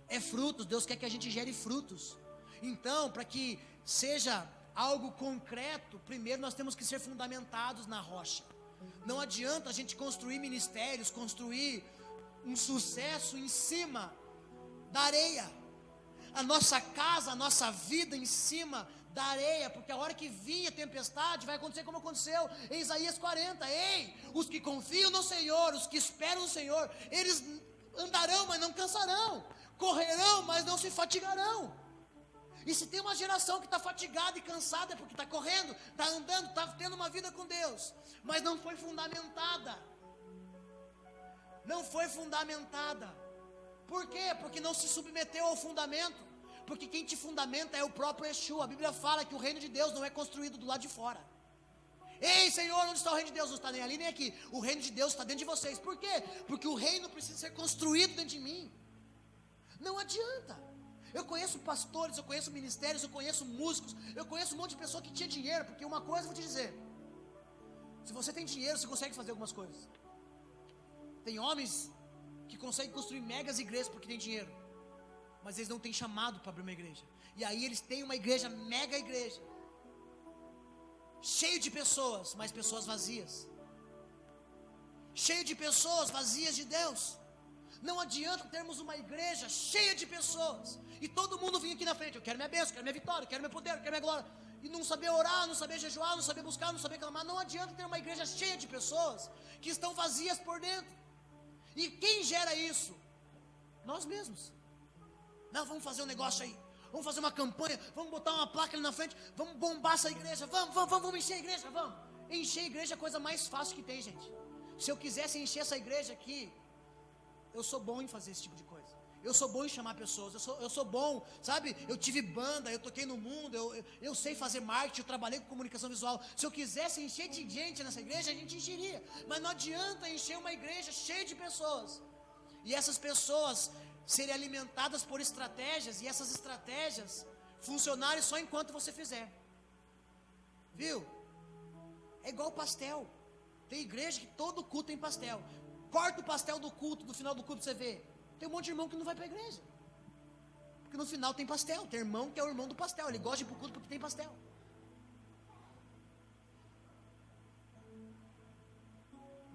é frutos. Deus quer que a gente gere frutos. Então, para que seja algo concreto, primeiro nós temos que ser fundamentados na rocha. Não adianta a gente construir ministérios, construir um sucesso em cima da areia. A nossa casa, a nossa vida em cima da areia, porque a hora que vinha tempestade, vai acontecer como aconteceu em Isaías 40. Ei, os que confiam no Senhor, os que esperam no Senhor, eles andarão, mas não cansarão, correrão, mas não se fatigarão. E se tem uma geração que está fatigada e cansada, é porque está correndo, está andando, está tendo uma vida com Deus, mas não foi fundamentada. Não foi fundamentada. Por quê? Porque não se submeteu ao fundamento. Porque quem te fundamenta é o próprio Yeshua. A Bíblia fala que o reino de Deus não é construído do lado de fora. Ei, Senhor, onde está o reino de Deus? Não está nem ali nem aqui. O reino de Deus está dentro de vocês. Por quê? Porque o reino precisa ser construído dentro de mim. Não adianta. Eu conheço pastores, eu conheço ministérios, eu conheço músicos, eu conheço um monte de pessoa que tinha dinheiro. Porque uma coisa eu vou te dizer: se você tem dinheiro, você consegue fazer algumas coisas. Tem homens que conseguem construir megas igrejas porque tem dinheiro, mas eles não têm chamado para abrir uma igreja. E aí eles têm uma igreja, mega igreja, cheio de pessoas, mas pessoas vazias. cheio de pessoas vazias de Deus. Não adianta termos uma igreja cheia de pessoas e todo mundo vir aqui na frente: eu quero minha bênção, eu quero minha vitória, eu quero meu poder, eu quero minha glória, e não saber orar, não saber jejuar, não saber buscar, não saber clamar. Não adianta ter uma igreja cheia de pessoas que estão vazias por dentro. E quem gera isso? Nós mesmos. Não, vamos fazer um negócio aí, vamos fazer uma campanha, vamos botar uma placa ali na frente, vamos bombar essa igreja, vamos encher a igreja, vamos. Encher a igreja é a coisa mais fácil que tem, gente. Se eu quisesse encher essa igreja aqui, eu sou bom em fazer esse tipo de coisa. Eu sou bom em chamar pessoas, eu sou bom, sabe? Eu tive banda, eu toquei no mundo, eu sei fazer marketing, eu trabalhei com comunicação visual. Se eu quisesse encher de gente nessa igreja, a gente encheria. Mas não adianta encher uma igreja cheia de pessoas e essas pessoas serem alimentadas por estratégias, e essas estratégias funcionarem só enquanto você fizer. Viu? É igual pastel. Tem igreja que todo culto tem pastel. Corta o pastel do culto, do final do culto você vê, tem um monte de irmão que não vai para a igreja, porque no final tem pastel. Tem irmão que é o irmão do pastel, ele gosta de ir para o culto porque tem pastel.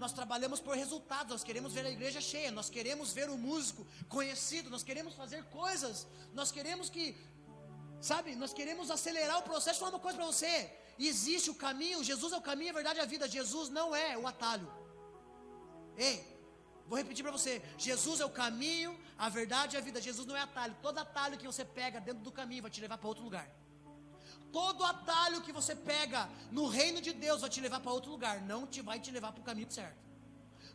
Nós trabalhamos por resultados, nós queremos ver a igreja cheia, nós queremos ver o músico conhecido, nós queremos fazer coisas, nós queremos que, sabe, nós queremos acelerar o processo. Vou falar uma coisa para você: existe o caminho, Jesus é o caminho, a verdade e a vida. Jesus não é o atalho. Ei, vou repetir para você: Jesus é o caminho, a verdade e a vida. Jesus não é atalho. Todo atalho que você pega dentro do caminho vai te levar para outro lugar. Todo atalho que você pega no reino de Deus vai te levar para outro lugar, não vai te levar para o caminho certo.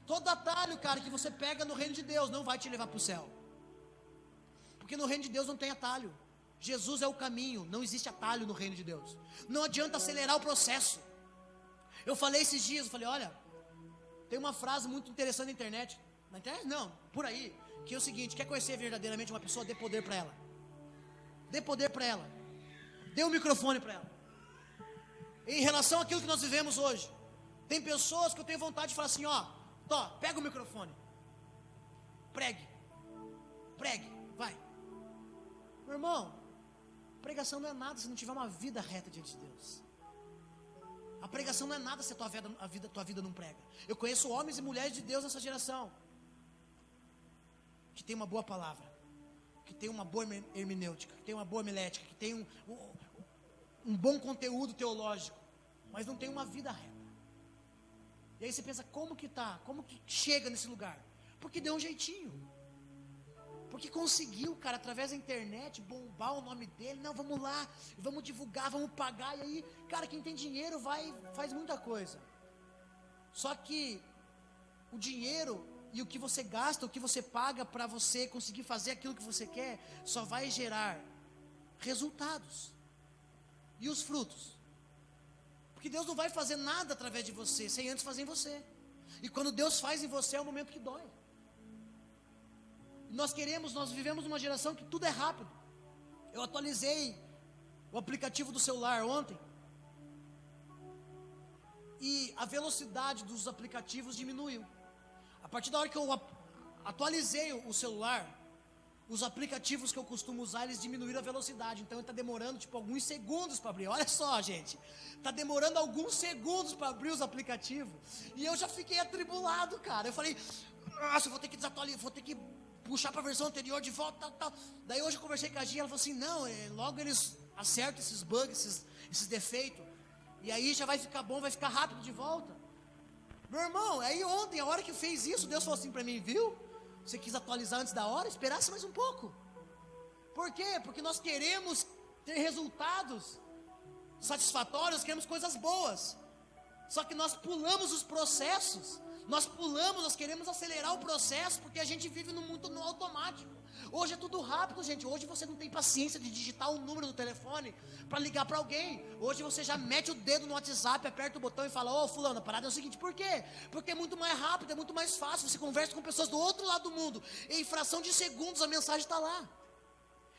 Todo atalho, cara, que você pega no reino de Deus não vai te levar para o céu, porque no reino de Deus não tem atalho. Jesus é o caminho, não existe atalho no reino de Deus. Não adianta acelerar o processo. Eu falei esses dias, eu falei: olha, tem uma frase muito interessante na internet não, por aí, que é o seguinte: quer conhecer verdadeiramente uma pessoa, dê poder para ela. Dê poder para ela. Dê um microfone para ela. Em relação àquilo que nós vivemos hoje, tem pessoas que eu tenho vontade de falar assim: ó, pega o microfone, pregue, vai. Meu irmão, pregação não é nada se não tiver uma vida reta diante de Deus. A pregação não é nada se tua vida não prega. Eu conheço homens e mulheres de Deus nessa geração que tem uma boa palavra, que tem uma boa hermenêutica, que tem uma boa homilética, que tem um bom conteúdo teológico, mas não tem uma vida reta. E aí você pensa: como que chega nesse lugar? Porque deu um jeitinho, porque conseguiu, cara, através da internet, bombar o nome dele. Não, vamos lá, vamos divulgar, vamos pagar. E aí, cara, quem tem dinheiro faz muita coisa. Só que o dinheiro e o que você gasta, o que você paga para você conseguir fazer aquilo que você quer, só vai gerar resultados. E os frutos? Porque Deus não vai fazer nada através de você sem antes fazer em você. E quando Deus faz em você, é o momento que dói. Nós vivemos numa geração que tudo é rápido. Eu atualizei o aplicativo do celular ontem, e a velocidade dos aplicativos diminuiu. A partir da hora que eu atualizei o celular, os aplicativos que eu costumo usar, eles diminuíram a velocidade. Então está demorando alguns segundos para abrir. Olha só, gente, está demorando alguns segundos para abrir os aplicativos. E eu já fiquei atribulado, cara. Eu falei: nossa, eu vou ter que desatualizar, vou ter que puxar para a versão anterior de volta, tal. Daí hoje eu conversei com a Gia, ela falou assim: não, logo eles acertam esses bugs, esses defeitos, e aí já vai ficar bom, vai ficar rápido de volta. Meu irmão, aí ontem, a hora que fez isso, Deus falou assim para mim: viu? Você quis atualizar antes da hora? Esperasse mais um pouco. Por quê? Porque nós queremos ter resultados satisfatórios, queremos coisas boas. Só que nós pulamos os processos. Nós queremos acelerar o processo, porque a gente vive no mundo no automático. Hoje é tudo rápido, gente. Hoje você não tem paciência de digitar o número do telefone para ligar para alguém. Hoje você já mete o dedo no WhatsApp, aperta o botão e fala: ô fulano, a parada é o seguinte. Por quê? Porque é muito mais rápido, é muito mais fácil. Você conversa com pessoas do outro lado do mundo, em fração de segundos a mensagem está lá.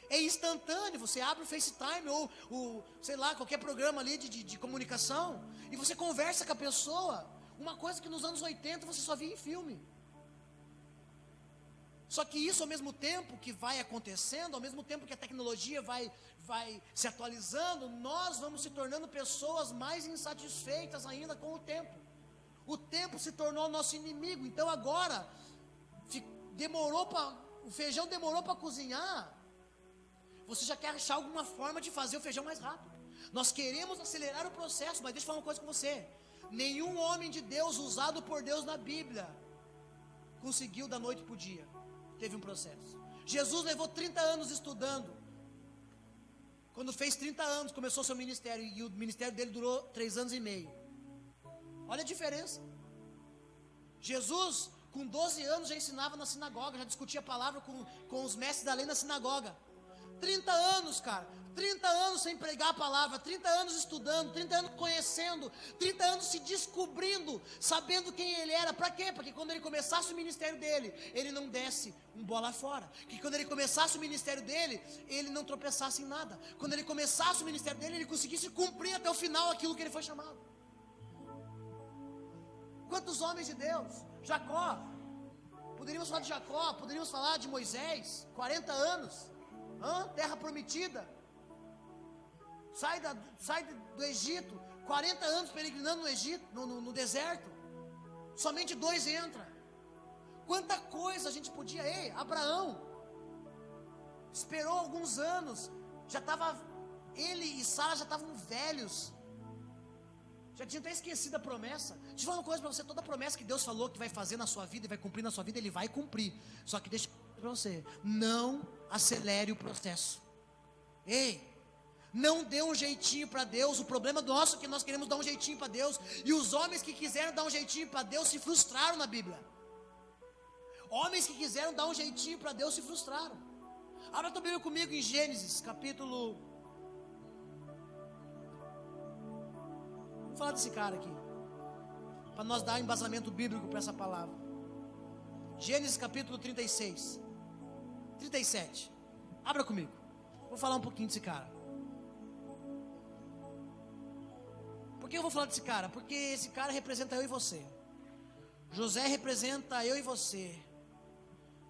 É instantâneo. Você abre o FaceTime ou sei lá, qualquer programa ali de comunicação, e você conversa com a pessoa. Uma coisa que nos anos 80 você só via em filme. Só que isso, ao mesmo tempo que vai acontecendo, ao mesmo tempo que a tecnologia vai se atualizando, nós vamos se tornando pessoas mais insatisfeitas ainda com o tempo. o tempo se tornou nosso inimigo. Então agora, o feijão demorou para cozinhar, você já quer achar alguma forma de fazer o feijão mais rápido. Nós queremos acelerar o processo, mas deixa eu falar uma coisa com você. Nenhum homem de Deus usado por Deus na Bíblia conseguiu da noite para o dia. Teve um processo. Jesus levou 30 anos estudando. Quando fez 30 anos, começou seu ministério, e o ministério dele durou 3 anos e meio. Olha a diferença. Jesus, com 12 anos, já ensinava na sinagoga, já discutia a palavra com os mestres da lei na sinagoga. 30 anos, cara, 30 anos sem pregar a palavra, 30 anos estudando, 30 anos conhecendo, 30 anos se descobrindo, sabendo quem ele era. Para quê? Para que quando ele começasse o ministério dele, ele não desse um bola fora. Que quando ele começasse o ministério dele, ele não tropeçasse em nada. Quando ele começasse o ministério dele, ele conseguisse cumprir até o final aquilo que ele foi chamado. Quantos homens de Deus? Jacó, poderíamos falar de Jacó, poderíamos falar de Moisés, 40 anos, terra prometida, sai do Egito, 40 anos peregrinando no Egito, no deserto, somente 2 entram. Quanta coisa a gente podia. Abraão esperou alguns anos, ele e Sara já estavam velhos, já tinha até esquecido a promessa. Deixa eu falar uma coisa para você: toda promessa que Deus falou que vai fazer na sua vida e vai cumprir na sua vida, Ele vai cumprir. Só que deixa eu falar para você: não acelere o processo. Não dê um jeitinho para Deus. O problema nosso é que nós queremos dar um jeitinho para Deus, e os homens que quiseram dar um jeitinho para Deus se frustraram na Bíblia. Homens que quiseram dar um jeitinho para Deus se frustraram. Abra tua Bíblia comigo em Gênesis capítulo... Vamos falar desse cara aqui, para nós dar embasamento bíblico para essa palavra. Gênesis capítulo 36, 37. Abra comigo. Vou falar um pouquinho desse cara. Por que eu vou falar desse cara? Porque esse cara representa eu e você. José representa eu e você.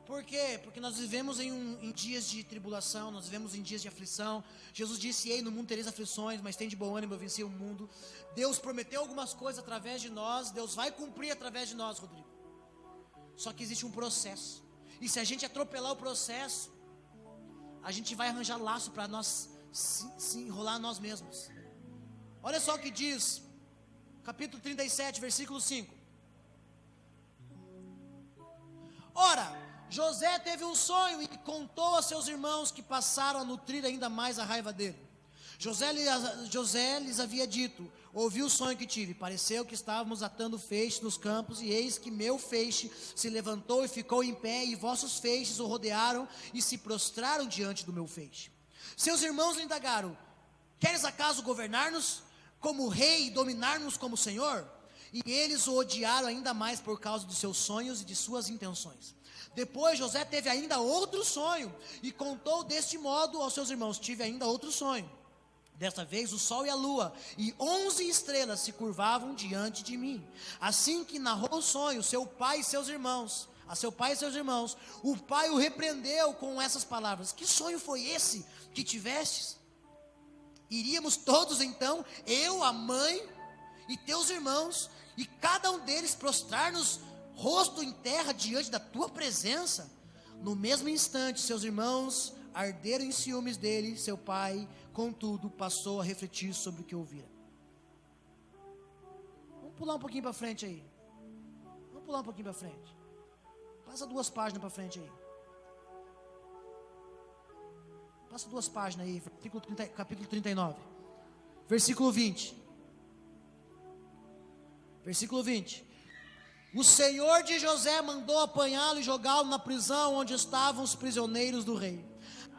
Por quê? Porque nós vivemos em dias de tribulação, nós vivemos em dias de aflição. Jesus disse: no mundo tereis aflições, mas tem de bom ânimo, eu venci o mundo. Deus prometeu algumas coisas através de nós, Deus vai cumprir através de nós, Rodrigo. Só que existe um processo, e se a gente atropelar o processo, a gente vai arranjar laço para nós se enrolar nós mesmos. Olha só o que diz, capítulo 37, versículo 5. Ora, José teve um sonho e contou a seus irmãos, que passaram a nutrir ainda mais a raiva dele. José lhes havia dito: ouvi o sonho que tive, pareceu que estávamos atando feixes nos campos, e eis que meu feixe se levantou e ficou em pé, e vossos feixes o rodearam e se prostraram diante do meu feixe. Seus irmãos lhe indagaram: queres acaso governar-nos como rei e dominar-nos como senhor? E eles o odiaram ainda mais por causa dos seus sonhos e de suas intenções. Depois José teve ainda outro sonho, e contou deste modo aos seus irmãos: tive ainda outro sonho. Desta vez o sol e a lua e 11 estrelas se curvavam diante de mim. Assim que narrou o sonho, seu pai e seus irmãos, o pai o repreendeu com essas palavras: que sonho foi esse que tivestes? Iríamos todos então, eu, a mãe e teus irmãos, e cada um deles prostrar-nos rosto em terra diante da tua presença? No mesmo instante seus irmãos arderam em ciúmes dele. Seu pai, contudo, passou a refletir sobre o que ouvira. Vamos pular um pouquinho para frente aí. Passa 2 páginas para frente aí. Passa 2 páginas aí, capítulo 39, versículo 20. Versículo 20. O senhor de José mandou apanhá-lo e jogá-lo na prisão onde estavam os prisioneiros do rei.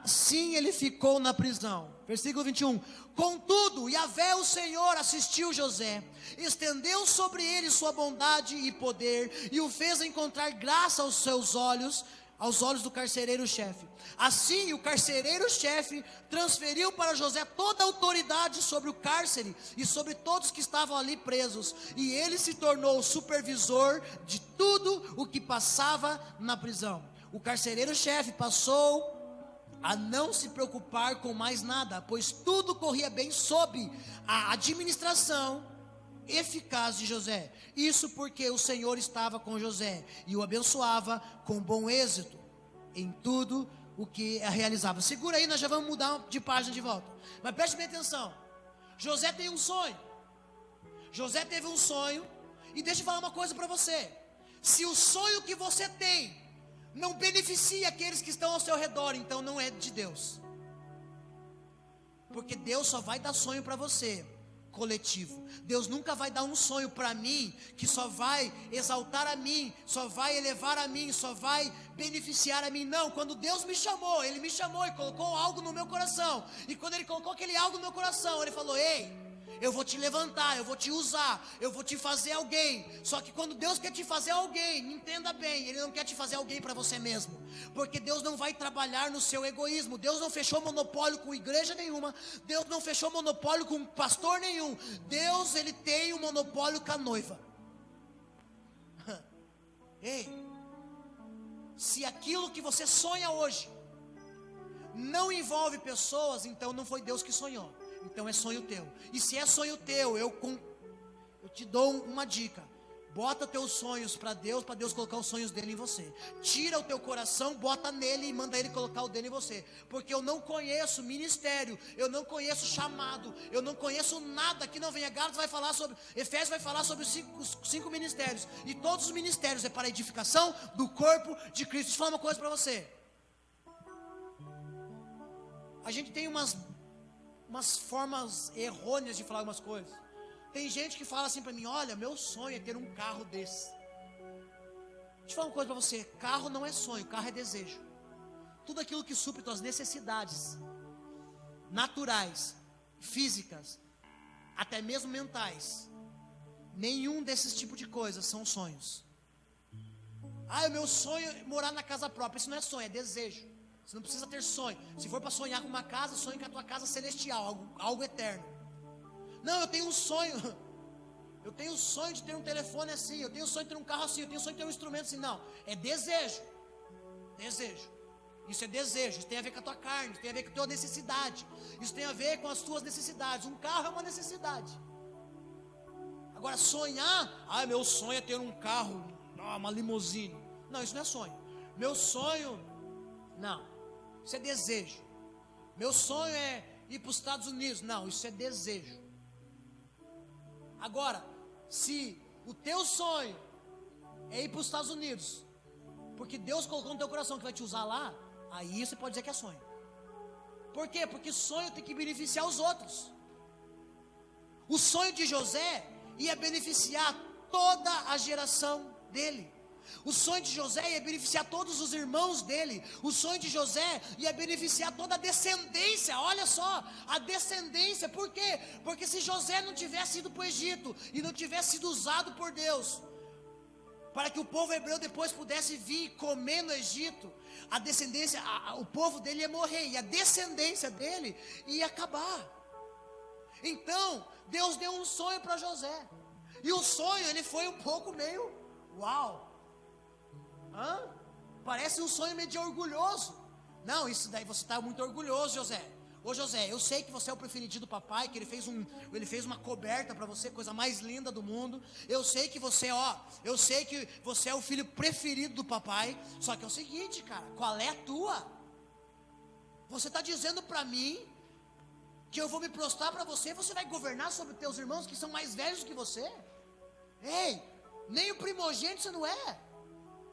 Assim ele ficou na prisão. Versículo 21. Contudo, Yahvé o Senhor assistiu José, estendeu sobre ele sua bondade e poder, e o fez encontrar graça aos seus olhos, aos olhos do carcereiro-chefe. Assim o carcereiro-chefe transferiu para José toda a autoridade sobre o cárcere e sobre todos que estavam ali presos, e ele se tornou supervisor de tudo o que passava na prisão. O carcereiro-chefe passou a não se preocupar com mais nada, pois tudo corria bem sob a administração eficaz de José. Isso porque o Senhor estava com José e o abençoava com bom êxito em tudo o que realizava. Segura aí, nós já vamos mudar de página de volta. Mas preste bem atenção. José tem um sonho. José teve um sonho. E deixa eu falar uma coisa para você. Se o sonho que você tem não beneficia aqueles que estão ao seu redor, então não é de Deus. Porque Deus só vai dar sonho para você coletivo. Deus nunca vai dar um sonho para mim que só vai exaltar a mim, só vai elevar a mim, só vai beneficiar a mim. Não, quando Deus me chamou, Ele me chamou e colocou algo no meu coração. E quando Ele colocou aquele algo no meu coração, Ele falou: ei, eu vou te levantar, eu vou te usar, eu vou te fazer alguém. Só que quando Deus quer te fazer alguém, entenda bem, Ele não quer te fazer alguém para você mesmo. Porque Deus não vai trabalhar no seu egoísmo. Deus não fechou monopólio com igreja nenhuma. Deus não fechou monopólio com pastor nenhum. Deus, Ele tem um monopólio com a noiva. Ei, se aquilo que você sonha hoje não envolve pessoas, então não foi Deus que sonhou. Então é sonho teu. E se é sonho teu, eu te dou uma dica: bota teus sonhos para Deus colocar os sonhos dele em você. Tira o teu coração, bota nele e manda ele colocar o dele em você. Porque eu não conheço ministério, eu não conheço chamado, eu não conheço nada que não venha. Gálatas vai falar sobre, Efésios vai falar sobre os cinco ministérios. E todos os ministérios é para a edificação do corpo de Cristo. Deixa eu falar uma coisa para você. A gente tem umas formas errôneas de falar algumas coisas. Tem gente que fala assim para mim: olha, meu sonho é ter um carro desse. Deixa eu falar uma coisa para você: carro não é sonho, carro é desejo. Tudo aquilo que supre tuas necessidades naturais, físicas, até mesmo mentais, nenhum desses tipos de coisas são sonhos. Ah, o meu sonho é morar na casa própria. Isso não é sonho, é desejo. Você não precisa ter sonho. Se for para sonhar com uma casa, sonhe com a tua casa celestial, algo eterno. Não, eu tenho um sonho. Eu tenho o sonho de ter um telefone assim. Eu tenho o sonho de ter um carro assim. Eu tenho o sonho de ter um instrumento assim. Não, é desejo. Desejo. Isso é desejo. Isso tem a ver com a tua carne. Isso tem a ver com a tua necessidade. Isso tem a ver com as tuas necessidades. Um carro é uma necessidade. Agora, sonhar: ah, meu sonho é ter um carro, uma limusine. Não, isso não é sonho. Meu sonho, não. Isso é desejo. Meu sonho é ir para os Estados Unidos. Não, isso é desejo. Agora, se o teu sonho é ir para os Estados Unidos, porque Deus colocou no teu coração que vai te usar lá, aí você pode dizer que é sonho. Por quê? Porque sonho tem que beneficiar os outros. O sonho de José ia beneficiar toda a geração dele. O sonho de José ia beneficiar todos os irmãos dele. O sonho de José ia beneficiar toda a descendência. Olha só, a descendência. Por quê? Porque se José não tivesse ido para o Egito e não tivesse sido usado por Deus para que o povo hebreu depois pudesse vir comer no Egito, a descendência, o povo dele ia morrer e a descendência dele ia acabar. Então Deus deu um sonho para José. E o sonho, ele foi um pouco meio uau. Parece um sonho meio de orgulhoso. Não, isso daí você está muito orgulhoso, José. Ô José, eu sei que você é o preferido do papai, que ele fez uma coberta para você, coisa mais linda do mundo. Eu sei que você é o filho preferido do papai. Só que é o seguinte, cara, qual é a tua? Você está dizendo para mim que eu vou me prostrar para você, você vai governar sobre teus irmãos que são mais velhos que você? Ei, nem o primogênito você não é.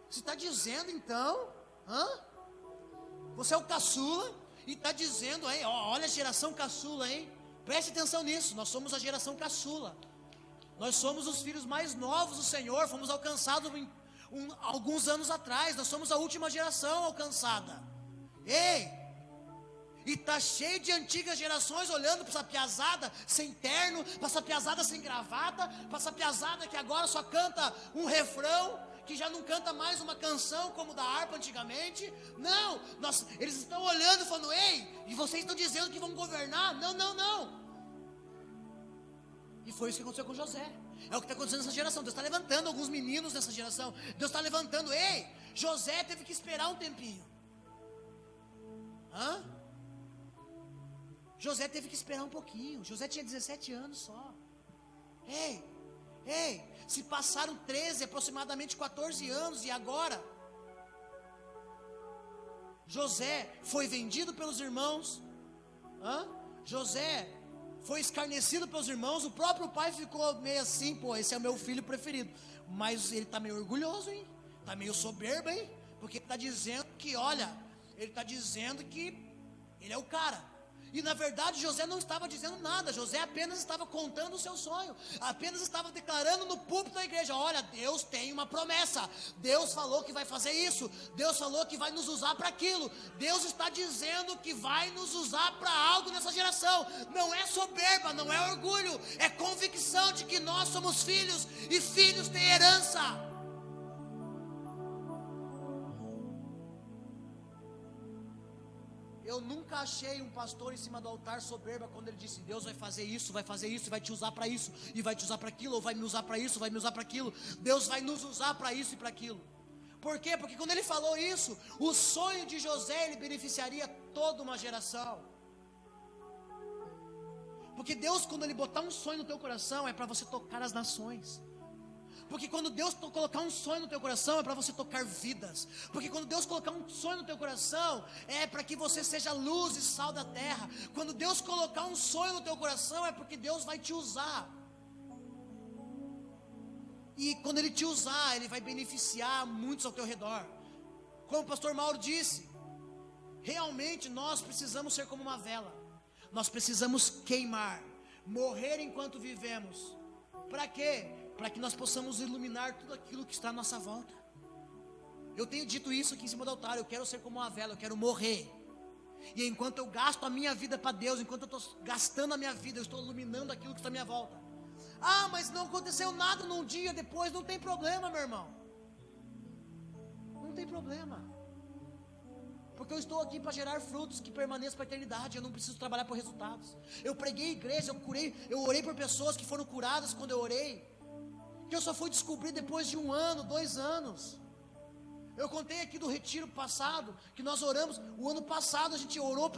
Você está dizendo então, você é o caçula e está dizendo, hein, olha a geração caçula, hein? Preste atenção nisso, nós somos a geração caçula. Nós somos os filhos mais novos do Senhor, fomos alcançados alguns anos atrás, nós somos a última geração alcançada. Ei, e está cheio de antigas gerações olhando para essa piazada sem terno, para essa piazada sem gravata, para essa piazada que agora só canta um refrão, que já não canta mais uma canção como da harpa antigamente. Não, eles estão olhando e falando: ei, e vocês estão dizendo que vão governar? Não. E foi isso que aconteceu com José. É o que está acontecendo nessa geração. Deus está levantando alguns meninos nessa geração. Deus está levantando. Ei, José teve que esperar um tempinho. José teve que esperar um pouquinho. José tinha 17 anos só. Ei, Ei, se passaram 13, aproximadamente 14 anos, e agora José foi vendido pelos irmãos, José foi escarnecido pelos irmãos, o próprio pai ficou meio assim, pô, esse é o meu filho preferido, mas ele está meio orgulhoso, hein? Está meio soberbo, hein? Porque ele está dizendo que, olha, ele está dizendo que ele é o cara. E na verdade José não estava dizendo nada, José apenas estava contando o seu sonho, apenas estava declarando no púlpito da igreja: olha, Deus tem uma promessa, Deus falou que vai fazer isso, Deus falou que vai nos usar para aquilo, Deus está dizendo que vai nos usar para algo nessa geração. Não é soberba, não é orgulho, é convicção de que nós somos filhos, e filhos têm herança. Eu nunca achei um pastor em cima do altar soberba quando ele disse: Deus vai fazer isso, e vai te usar para isso, e vai te usar para aquilo, ou vai me usar para isso, vai me usar para aquilo. Deus vai nos usar para isso e para aquilo. Por quê? Porque quando ele falou isso, o sonho de José, ele beneficiaria toda uma geração. Porque Deus, quando ele botar um sonho no teu coração, é para você tocar as nações. Porque quando Deus colocar um sonho no teu coração, é para você tocar vidas. Porque quando Deus colocar um sonho no teu coração, é para que você seja luz e sal da terra. Quando Deus colocar um sonho no teu coração, é porque Deus vai te usar. E quando Ele te usar, Ele vai beneficiar muitos ao teu redor. Como o pastor Mauro disse, realmente nós precisamos ser como uma vela. Nós precisamos queimar, morrer enquanto vivemos. Para quê? Para que nós possamos iluminar tudo aquilo que está à nossa volta. Eu tenho dito isso aqui em cima do altar: eu quero ser como uma vela, eu quero morrer. E enquanto eu gasto a minha vida para Deus, enquanto eu estou gastando a minha vida, eu estou iluminando aquilo que está à minha volta. Ah, mas não aconteceu nada num dia depois. Não tem problema, meu irmão. Não tem problema. Porque eu estou aqui para gerar frutos que permaneçam para a eternidade. Eu não preciso trabalhar por resultados. Eu preguei igreja, eu orei por pessoas que foram curadas quando eu orei, que eu só fui descobrir depois de 1 ano, 2 anos. Eu contei aqui do retiro passado, que nós oramos. O ano passado a gente orou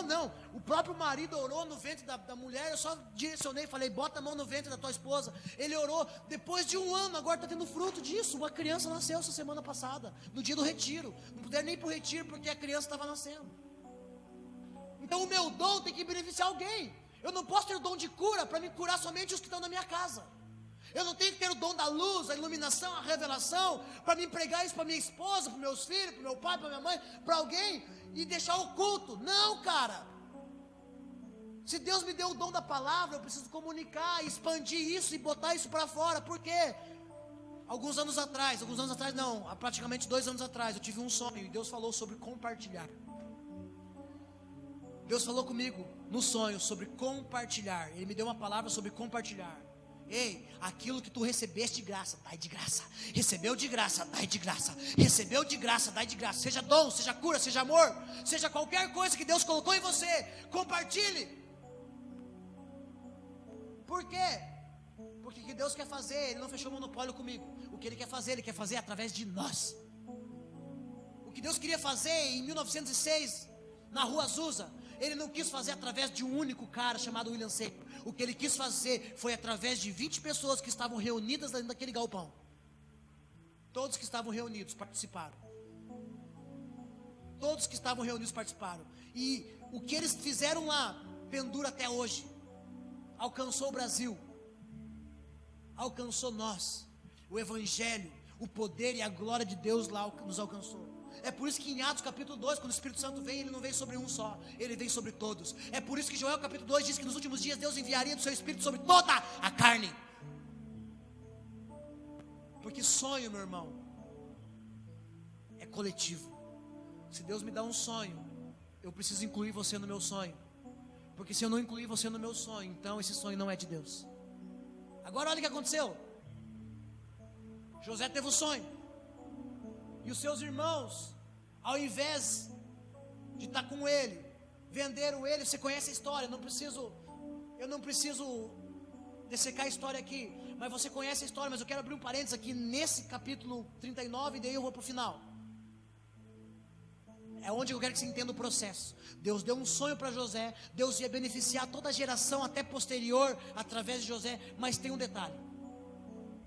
não, o próprio marido orou no ventre da mulher. Eu só direcionei, falei: bota a mão no ventre da tua esposa. Ele orou, depois de 1 ano, agora está tendo fruto disso. Uma criança nasceu essa semana passada, no dia do retiro. Não puderam nem ir para o retiro, porque a criança estava nascendo. Então o meu dom tem que beneficiar alguém. Eu não posso ter o dom de cura para me curar somente os que estão na minha casa. Eu não tenho que ter o dom da luz, a iluminação, a revelação, para me empregar isso para minha esposa, para meus filhos, para meu pai, para minha mãe, para alguém, e deixar oculto. Não, cara. Se Deus me deu o dom da palavra, eu preciso comunicar, expandir isso e botar isso para fora. Por quê? Alguns anos atrás não, há praticamente 2 anos atrás, eu tive um sonho e Deus falou sobre compartilhar. Deus falou comigo no sonho sobre compartilhar. Ele me deu uma palavra sobre compartilhar. Ei, aquilo que tu recebeste de graça, dai de graça. Recebeu de graça, dai de graça. Recebeu de graça, dai de graça. Seja dom, seja cura, seja amor, seja qualquer coisa que Deus colocou em você, compartilhe. Por quê? Porque o que Deus quer fazer, Ele não fechou monopólio comigo. O que Ele quer fazer através de nós. O que Deus queria fazer em 1906, na Rua Azusa, Ele não quis fazer através de um único cara chamado William Seco. O que Ele quis fazer foi através de 20 pessoas que estavam reunidas dentro daquele galpão. Todos que estavam reunidos participaram. Todos que estavam reunidos participaram. E o que eles fizeram lá pendura até hoje. Alcançou o Brasil. Alcançou nós. O Evangelho, o poder e a glória de Deus lá nos alcançou. É por isso que em Atos capítulo 2, quando o Espírito Santo vem, ele não vem sobre um só, ele vem sobre todos. É por isso que Joel capítulo 2 diz que nos últimos dias Deus enviaria do seu Espírito sobre toda a carne. Porque sonho, meu irmão, é coletivo. Se Deus me dá um sonho, eu preciso incluir você no meu sonho. Porque se eu não incluir você no meu sonho, então esse sonho não é de Deus. Agora olha o que aconteceu. José teve um sonho. E os seus irmãos, ao invés de estar com ele, venderam ele. Você conhece a história, eu não preciso dessecar a história aqui, mas você conhece a história. Mas eu quero abrir um parênteses aqui nesse capítulo 39, e daí eu vou para o final. É onde eu quero que você entenda o processo. Deus deu um sonho para José. Deus ia beneficiar toda a geração até posterior através de José. Mas tem um detalhe.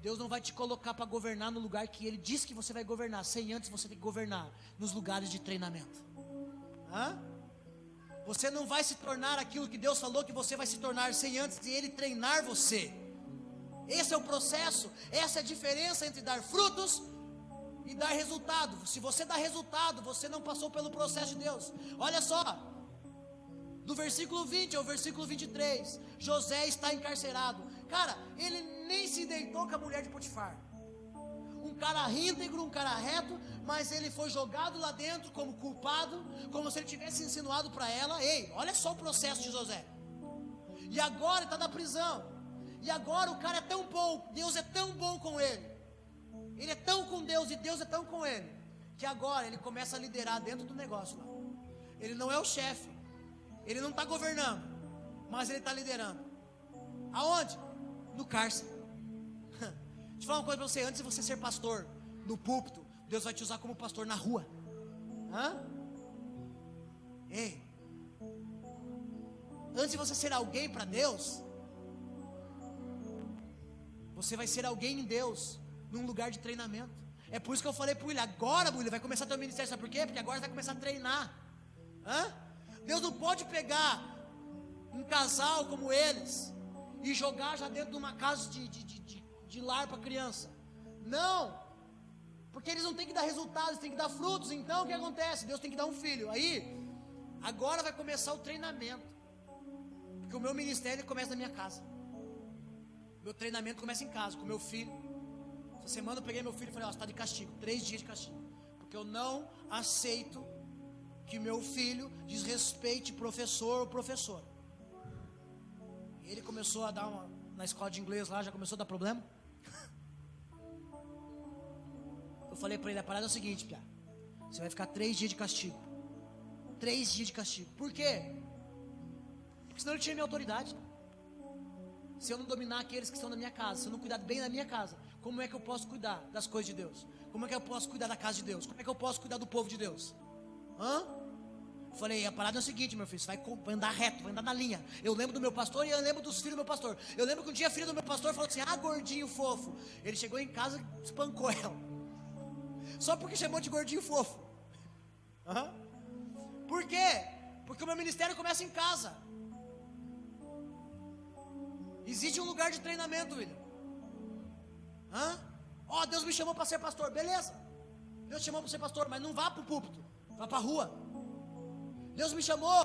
Deus não vai te colocar para governar no lugar que Ele disse que você vai governar, sem antes você ter que governar nos lugares de treinamento. Você não vai se tornar aquilo que Deus falou que você vai se tornar, sem antes Ele treinar você. Esse é o processo, essa é a diferença entre dar frutos e dar resultado. Se você dá resultado, você não passou pelo processo de Deus. Olha só, do versículo 20 ao versículo 23, José está encarcerado. Cara, ele nem se deitou com a mulher de Potifar. Um cara íntegro, um cara reto, mas ele foi jogado lá dentro como culpado, como se ele tivesse insinuado para ela. Ei, olha só o processo de José. E agora ele está na prisão. E agora o cara é tão bom, Deus é tão bom com ele. Ele é tão com Deus e Deus é tão com ele, que agora ele começa a liderar dentro do negócio lá. Ele não é o chefe, ele não está governando, mas ele está liderando. Aonde? No cárcere. Deixa eu falar uma coisa para você. Antes de você ser pastor no púlpito, Deus vai te usar como pastor na rua. Ei, antes de você ser alguém para Deus, você vai ser alguém em Deus, num lugar de treinamento. É por isso que eu falei para o William, agora William vai começar teu ministério. Sabe por quê? Porque agora você vai começar a treinar. Deus não pode pegar um casal como eles e jogar já dentro de uma casa de lar para criança. Não, porque eles não têm que dar resultados, eles têm que dar frutos. Então o que acontece? Deus tem que dar um filho. Aí, agora vai começar o treinamento, porque o meu ministério ele começa na minha casa. Meu treinamento começa em casa, com meu filho. Essa semana eu peguei meu filho e falei: você está de castigo, 3 dias de castigo, porque eu não aceito que meu filho desrespeite professor ou professora. E ele começou a dar na escola de inglês lá, já começou a dar problema. Eu falei para ele: a parada é o seguinte, Pia, você vai ficar 3 dias de castigo. 3 dias de castigo. Por quê? Porque senão ele tira minha autoridade. Se eu não dominar aqueles que estão na minha casa, se eu não cuidar bem da minha casa, como é que eu posso cuidar das coisas de Deus? Como é que eu posso cuidar da casa de Deus? Como é que eu posso cuidar do povo de Deus? Eu falei: a parada é o seguinte, meu filho, você vai andar reto, vai andar na linha. Eu lembro do meu pastor e eu lembro dos filhos do meu pastor. Eu lembro que um dia a filha do meu pastor falou assim: gordinho fofo. Ele chegou em casa e espancou ela, só porque chamou de gordinho fofo. Por quê? Porque o meu ministério começa em casa. Existe um lugar de treinamento, William. Deus me chamou para ser pastor, beleza. Deus te chamou para ser pastor, mas não vá para o púlpito, vá para a rua. Deus me chamou,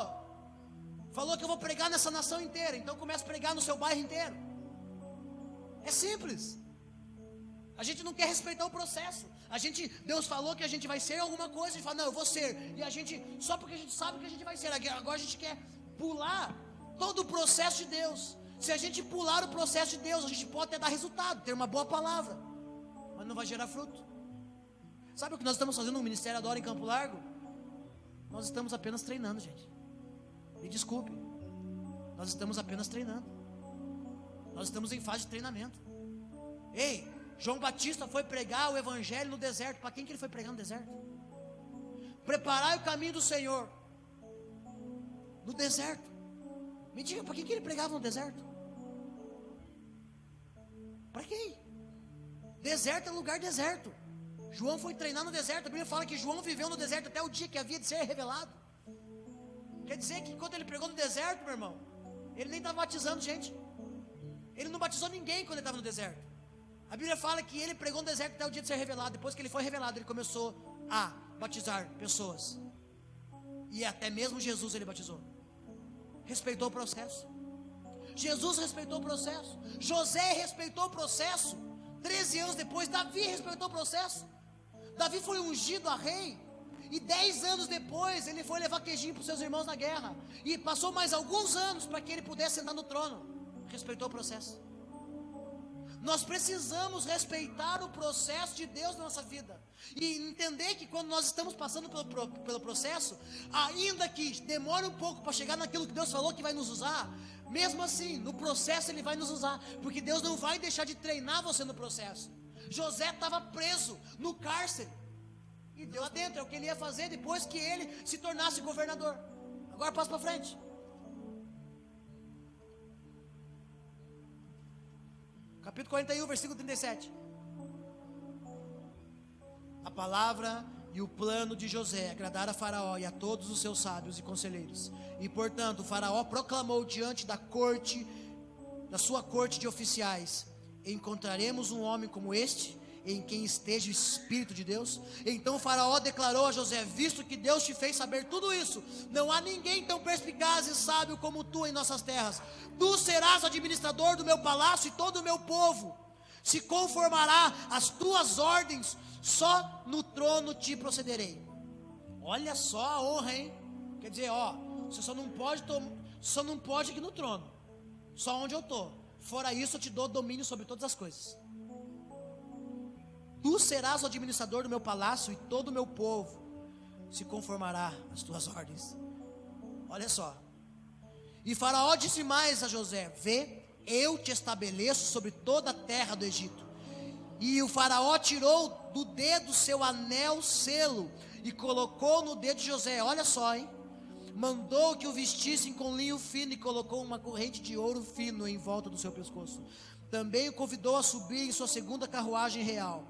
falou que eu vou pregar nessa nação inteira, então comece a pregar no seu bairro inteiro. É simples. A gente não quer respeitar o processo. Deus falou que a gente vai ser alguma coisa, a gente fala: não, eu vou ser. E a gente, só porque a gente sabe que a gente vai ser, agora a gente quer pular todo o processo de Deus. Se a gente pular o processo de Deus, a gente pode até dar resultado, ter uma boa palavra, mas não vai gerar fruto. Sabe o que nós estamos fazendo no Ministério Adora em Campo Largo? Nós estamos apenas treinando, gente. Me desculpe, nós estamos apenas treinando. Nós estamos em fase de treinamento. Ei, João Batista foi pregar o evangelho no deserto. Para quem que ele foi pregar no deserto? Preparai o caminho do Senhor no deserto. Me diga, para que ele pregava no deserto? Para quem? Deserto é lugar deserto. João foi treinar no deserto. A Bíblia fala que João viveu no deserto até o dia que havia de ser revelado. Quer dizer que enquanto ele pregou no deserto, meu irmão, ele nem estava batizando gente. Ele não batizou ninguém quando ele estava no deserto. A Bíblia fala que ele pregou no deserto até o dia de ser revelado. Depois que ele foi revelado, ele começou a batizar pessoas. E até mesmo Jesus ele batizou. Respeitou o processo. Jesus respeitou o processo. José respeitou o processo. 13 anos depois, Davi respeitou o processo. Davi foi ungido a rei. E 10 anos depois, ele foi levar queijinho para os seus irmãos na guerra. E passou mais alguns anos para que ele pudesse sentar no trono. Respeitou o processo. Nós precisamos respeitar o processo de Deus na nossa vida. E entender que quando nós estamos passando pelo processo, ainda que demore um pouco para chegar naquilo que Deus falou que vai nos usar, mesmo assim, no processo Ele vai nos usar. Porque Deus não vai deixar de treinar você no processo. José estava preso no cárcere. E Deus lá dentro é o que ele ia fazer depois que ele se tornasse governador. Agora passa para frente. Capítulo 41, versículo 37. A palavra e o plano de José agradaram a Faraó e a todos os seus sábios e conselheiros. E portanto, o Faraó proclamou diante da corte, da sua corte de oficiais: encontraremos um homem como este, em quem esteja o Espírito de Deus? Então o Faraó declarou a José: visto que Deus te fez saber tudo isso, não há ninguém tão perspicaz e sábio como tu em nossas terras. Tu serás administrador do meu palácio, e todo o meu povo se conformará às tuas ordens. Só no trono te procederei. Olha só a honra, hein? Quer dizer, você só não pode aqui no trono, só onde eu estou. Fora isso, eu te dou domínio sobre todas as coisas. Tu serás o administrador do meu palácio, e todo o meu povo se conformará às tuas ordens. Olha só. E Faraó disse mais a José: vê, eu te estabeleço sobre toda a terra do Egito. E o Faraó tirou do dedo seu anel selo e colocou no dedo de José. Olha só, hein? Mandou que o vestissem com linho fino e colocou uma corrente de ouro fino em volta do seu pescoço. Também o convidou a subir em sua segunda carruagem real,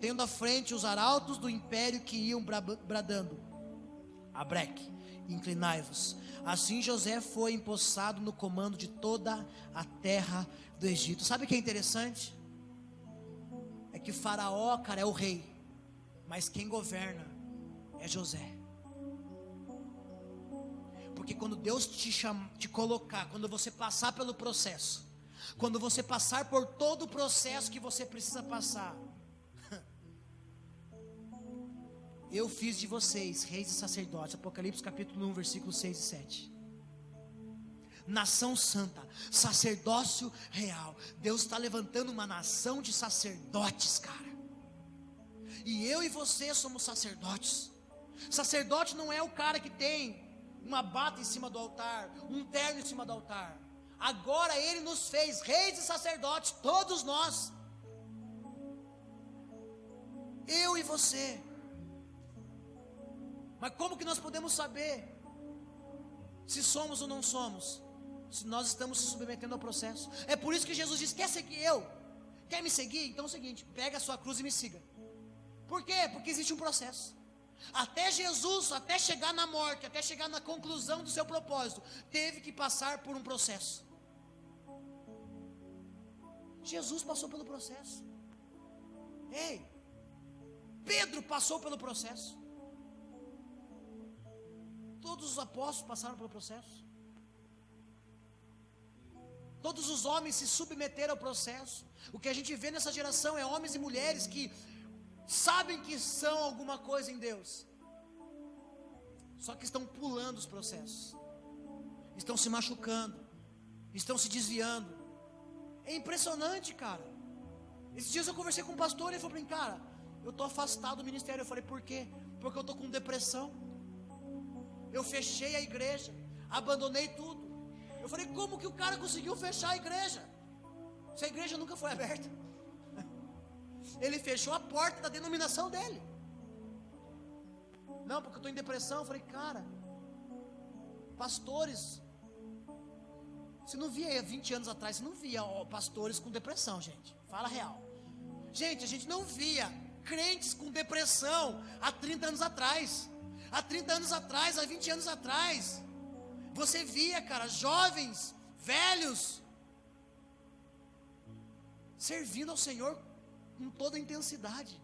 tendo à frente os arautos do império que iam bradando: abreque, inclinai-vos. Assim José foi empossado no comando de toda a terra do Egito. Sabe o que é interessante? É que Faraó, cara, é o rei, mas quem governa é José. Porque quando Deus te colocar, quando você passar pelo processo, quando você passar por todo o processo que você precisa passar, eu fiz de vocês reis e sacerdotes. Apocalipse capítulo 1, versículos 6 e 7. Nação santa, sacerdócio real. Deus está levantando uma nação de sacerdotes, cara. E eu e você somos sacerdotes. Sacerdote não é o cara que tem uma bata em cima do altar, um terno em cima do altar. Agora Ele nos fez reis e sacerdotes, todos nós. Eu e você. Mas como que nós podemos saber se somos ou não somos? Se nós estamos se submetendo ao processo. É por isso que Jesus diz: quer seguir eu? Quer me seguir? Então é o seguinte: pega a sua cruz e me siga. Por quê? Porque existe um processo. Até Jesus, até chegar na morte, até chegar na conclusão do seu propósito, teve que passar por um processo. Jesus passou pelo processo. Ei, Pedro passou pelo processo. Todos os apóstolos passaram pelo processo. Todos os homens se submeteram ao processo. O que a gente vê nessa geração é homens e mulheres que sabem que são alguma coisa em Deus, só que estão pulando os processos, estão se machucando, estão se desviando. É impressionante, cara. Esses dias eu conversei com um pastor e ele falou para mim: cara, eu estou afastado do ministério. Eu falei: por quê? Porque eu estou com depressão. Eu fechei a igreja, abandonei tudo. Eu falei: como que o cara conseguiu fechar a igreja? Se a igreja nunca foi aberta. Ele fechou a porta da denominação dele. Não, porque eu estou em depressão. Eu falei: cara, pastores, você não via 20 anos atrás, você não via pastores com depressão, gente. Fala real. Gente, a gente não via crentes com depressão há 30 anos atrás. Há 30 anos atrás, há 20 anos atrás, você via, cara, jovens, velhos, servindo ao Senhor com toda a intensidade.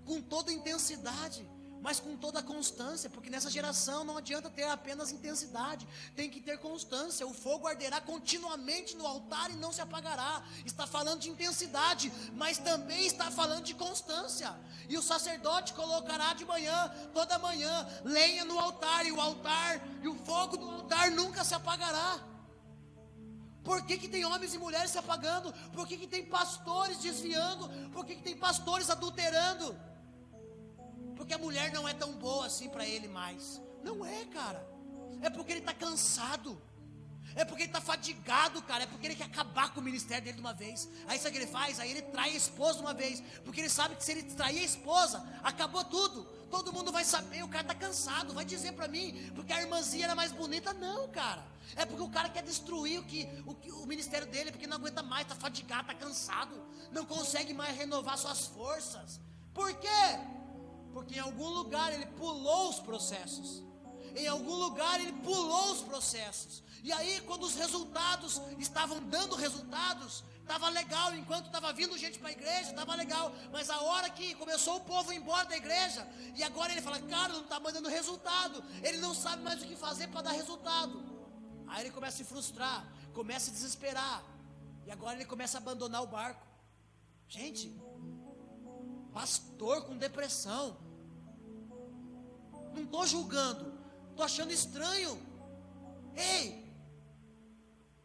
Com toda a intensidade, mas com toda a constância, porque nessa geração não adianta ter apenas intensidade, tem que ter constância. O fogo arderá continuamente no altar e não se apagará. Está falando de intensidade, mas também está falando de constância. E o sacerdote colocará de manhã, toda manhã, lenha no altar, e o fogo do altar nunca se apagará. Por que que tem homens e mulheres se apagando? Por que que tem pastores desviando? Por que que tem pastores adulterando? Porque a mulher não é tão boa assim para ele mais. Não é, cara. É porque ele está cansado. É porque ele está fadigado, cara. É porque ele quer acabar com o ministério dele de uma vez. Aí sabe o que ele faz? Aí ele trai a esposa de uma vez. Porque ele sabe que se ele trair a esposa, acabou tudo. Todo mundo vai saber, o cara está cansado. Vai dizer para mim, porque a irmãzinha era mais bonita. Não, cara. É porque o cara quer destruir o ministério dele. Porque não aguenta mais, está fadigado, está cansado. Não consegue mais renovar suas forças. Por quê? Porque em algum lugar ele pulou os processos. Em algum lugar ele pulou os processos. E aí quando os resultados estavam dando resultados, estava legal, enquanto estava vindo gente para a igreja, estava legal. Mas a hora que começou o povo a ir embora da igreja, e agora ele fala, cara, não está mandando resultado. Ele não sabe mais o que fazer para dar resultado. Aí ele começa a se frustrar, começa a desesperar. E agora ele começa a abandonar o barco. Gente, pastor com depressão. Não estou julgando, estou achando estranho. Ei,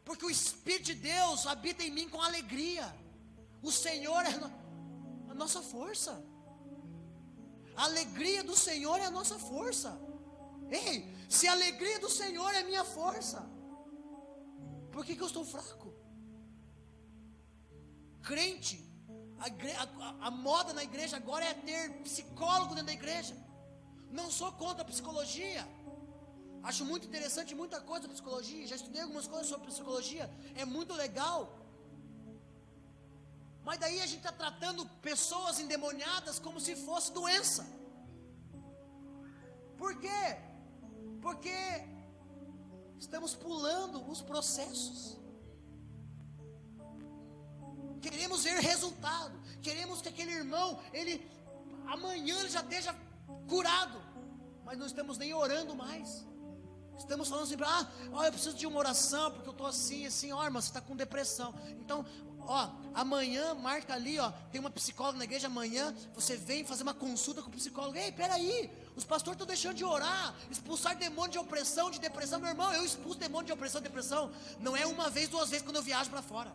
porque o Espírito de Deus habita em mim com alegria. O Senhor é a nossa força. A alegria do Senhor é a nossa força. Ei, se a alegria do Senhor é minha força, por que eu estou fraco? Crente, a moda na igreja agora é ter psicólogo dentro da igreja. Não sou contra a psicologia. Acho muito interessante muita coisa da psicologia. Já estudei algumas coisas sobre psicologia. É muito legal. Mas daí a gente está tratando pessoas endemoniadas como se fosse doença. Por quê? Porque estamos pulando os processos. Queremos ver resultado. Queremos que aquele irmão, amanhã ele já esteja curado. Mas não estamos nem orando mais. Estamos falando sempre, eu preciso de uma oração, porque eu estou assim, irmã, você está com depressão. Então, amanhã, marca ali, tem uma psicóloga na igreja, amanhã, você vem fazer uma consulta com o psicólogo. Ei, peraí, os pastores estão deixando de orar, expulsar demônio de opressão, de depressão. Meu irmão, eu expulso demônio de opressão, depressão, não é uma vez, duas vezes quando eu viajo para fora.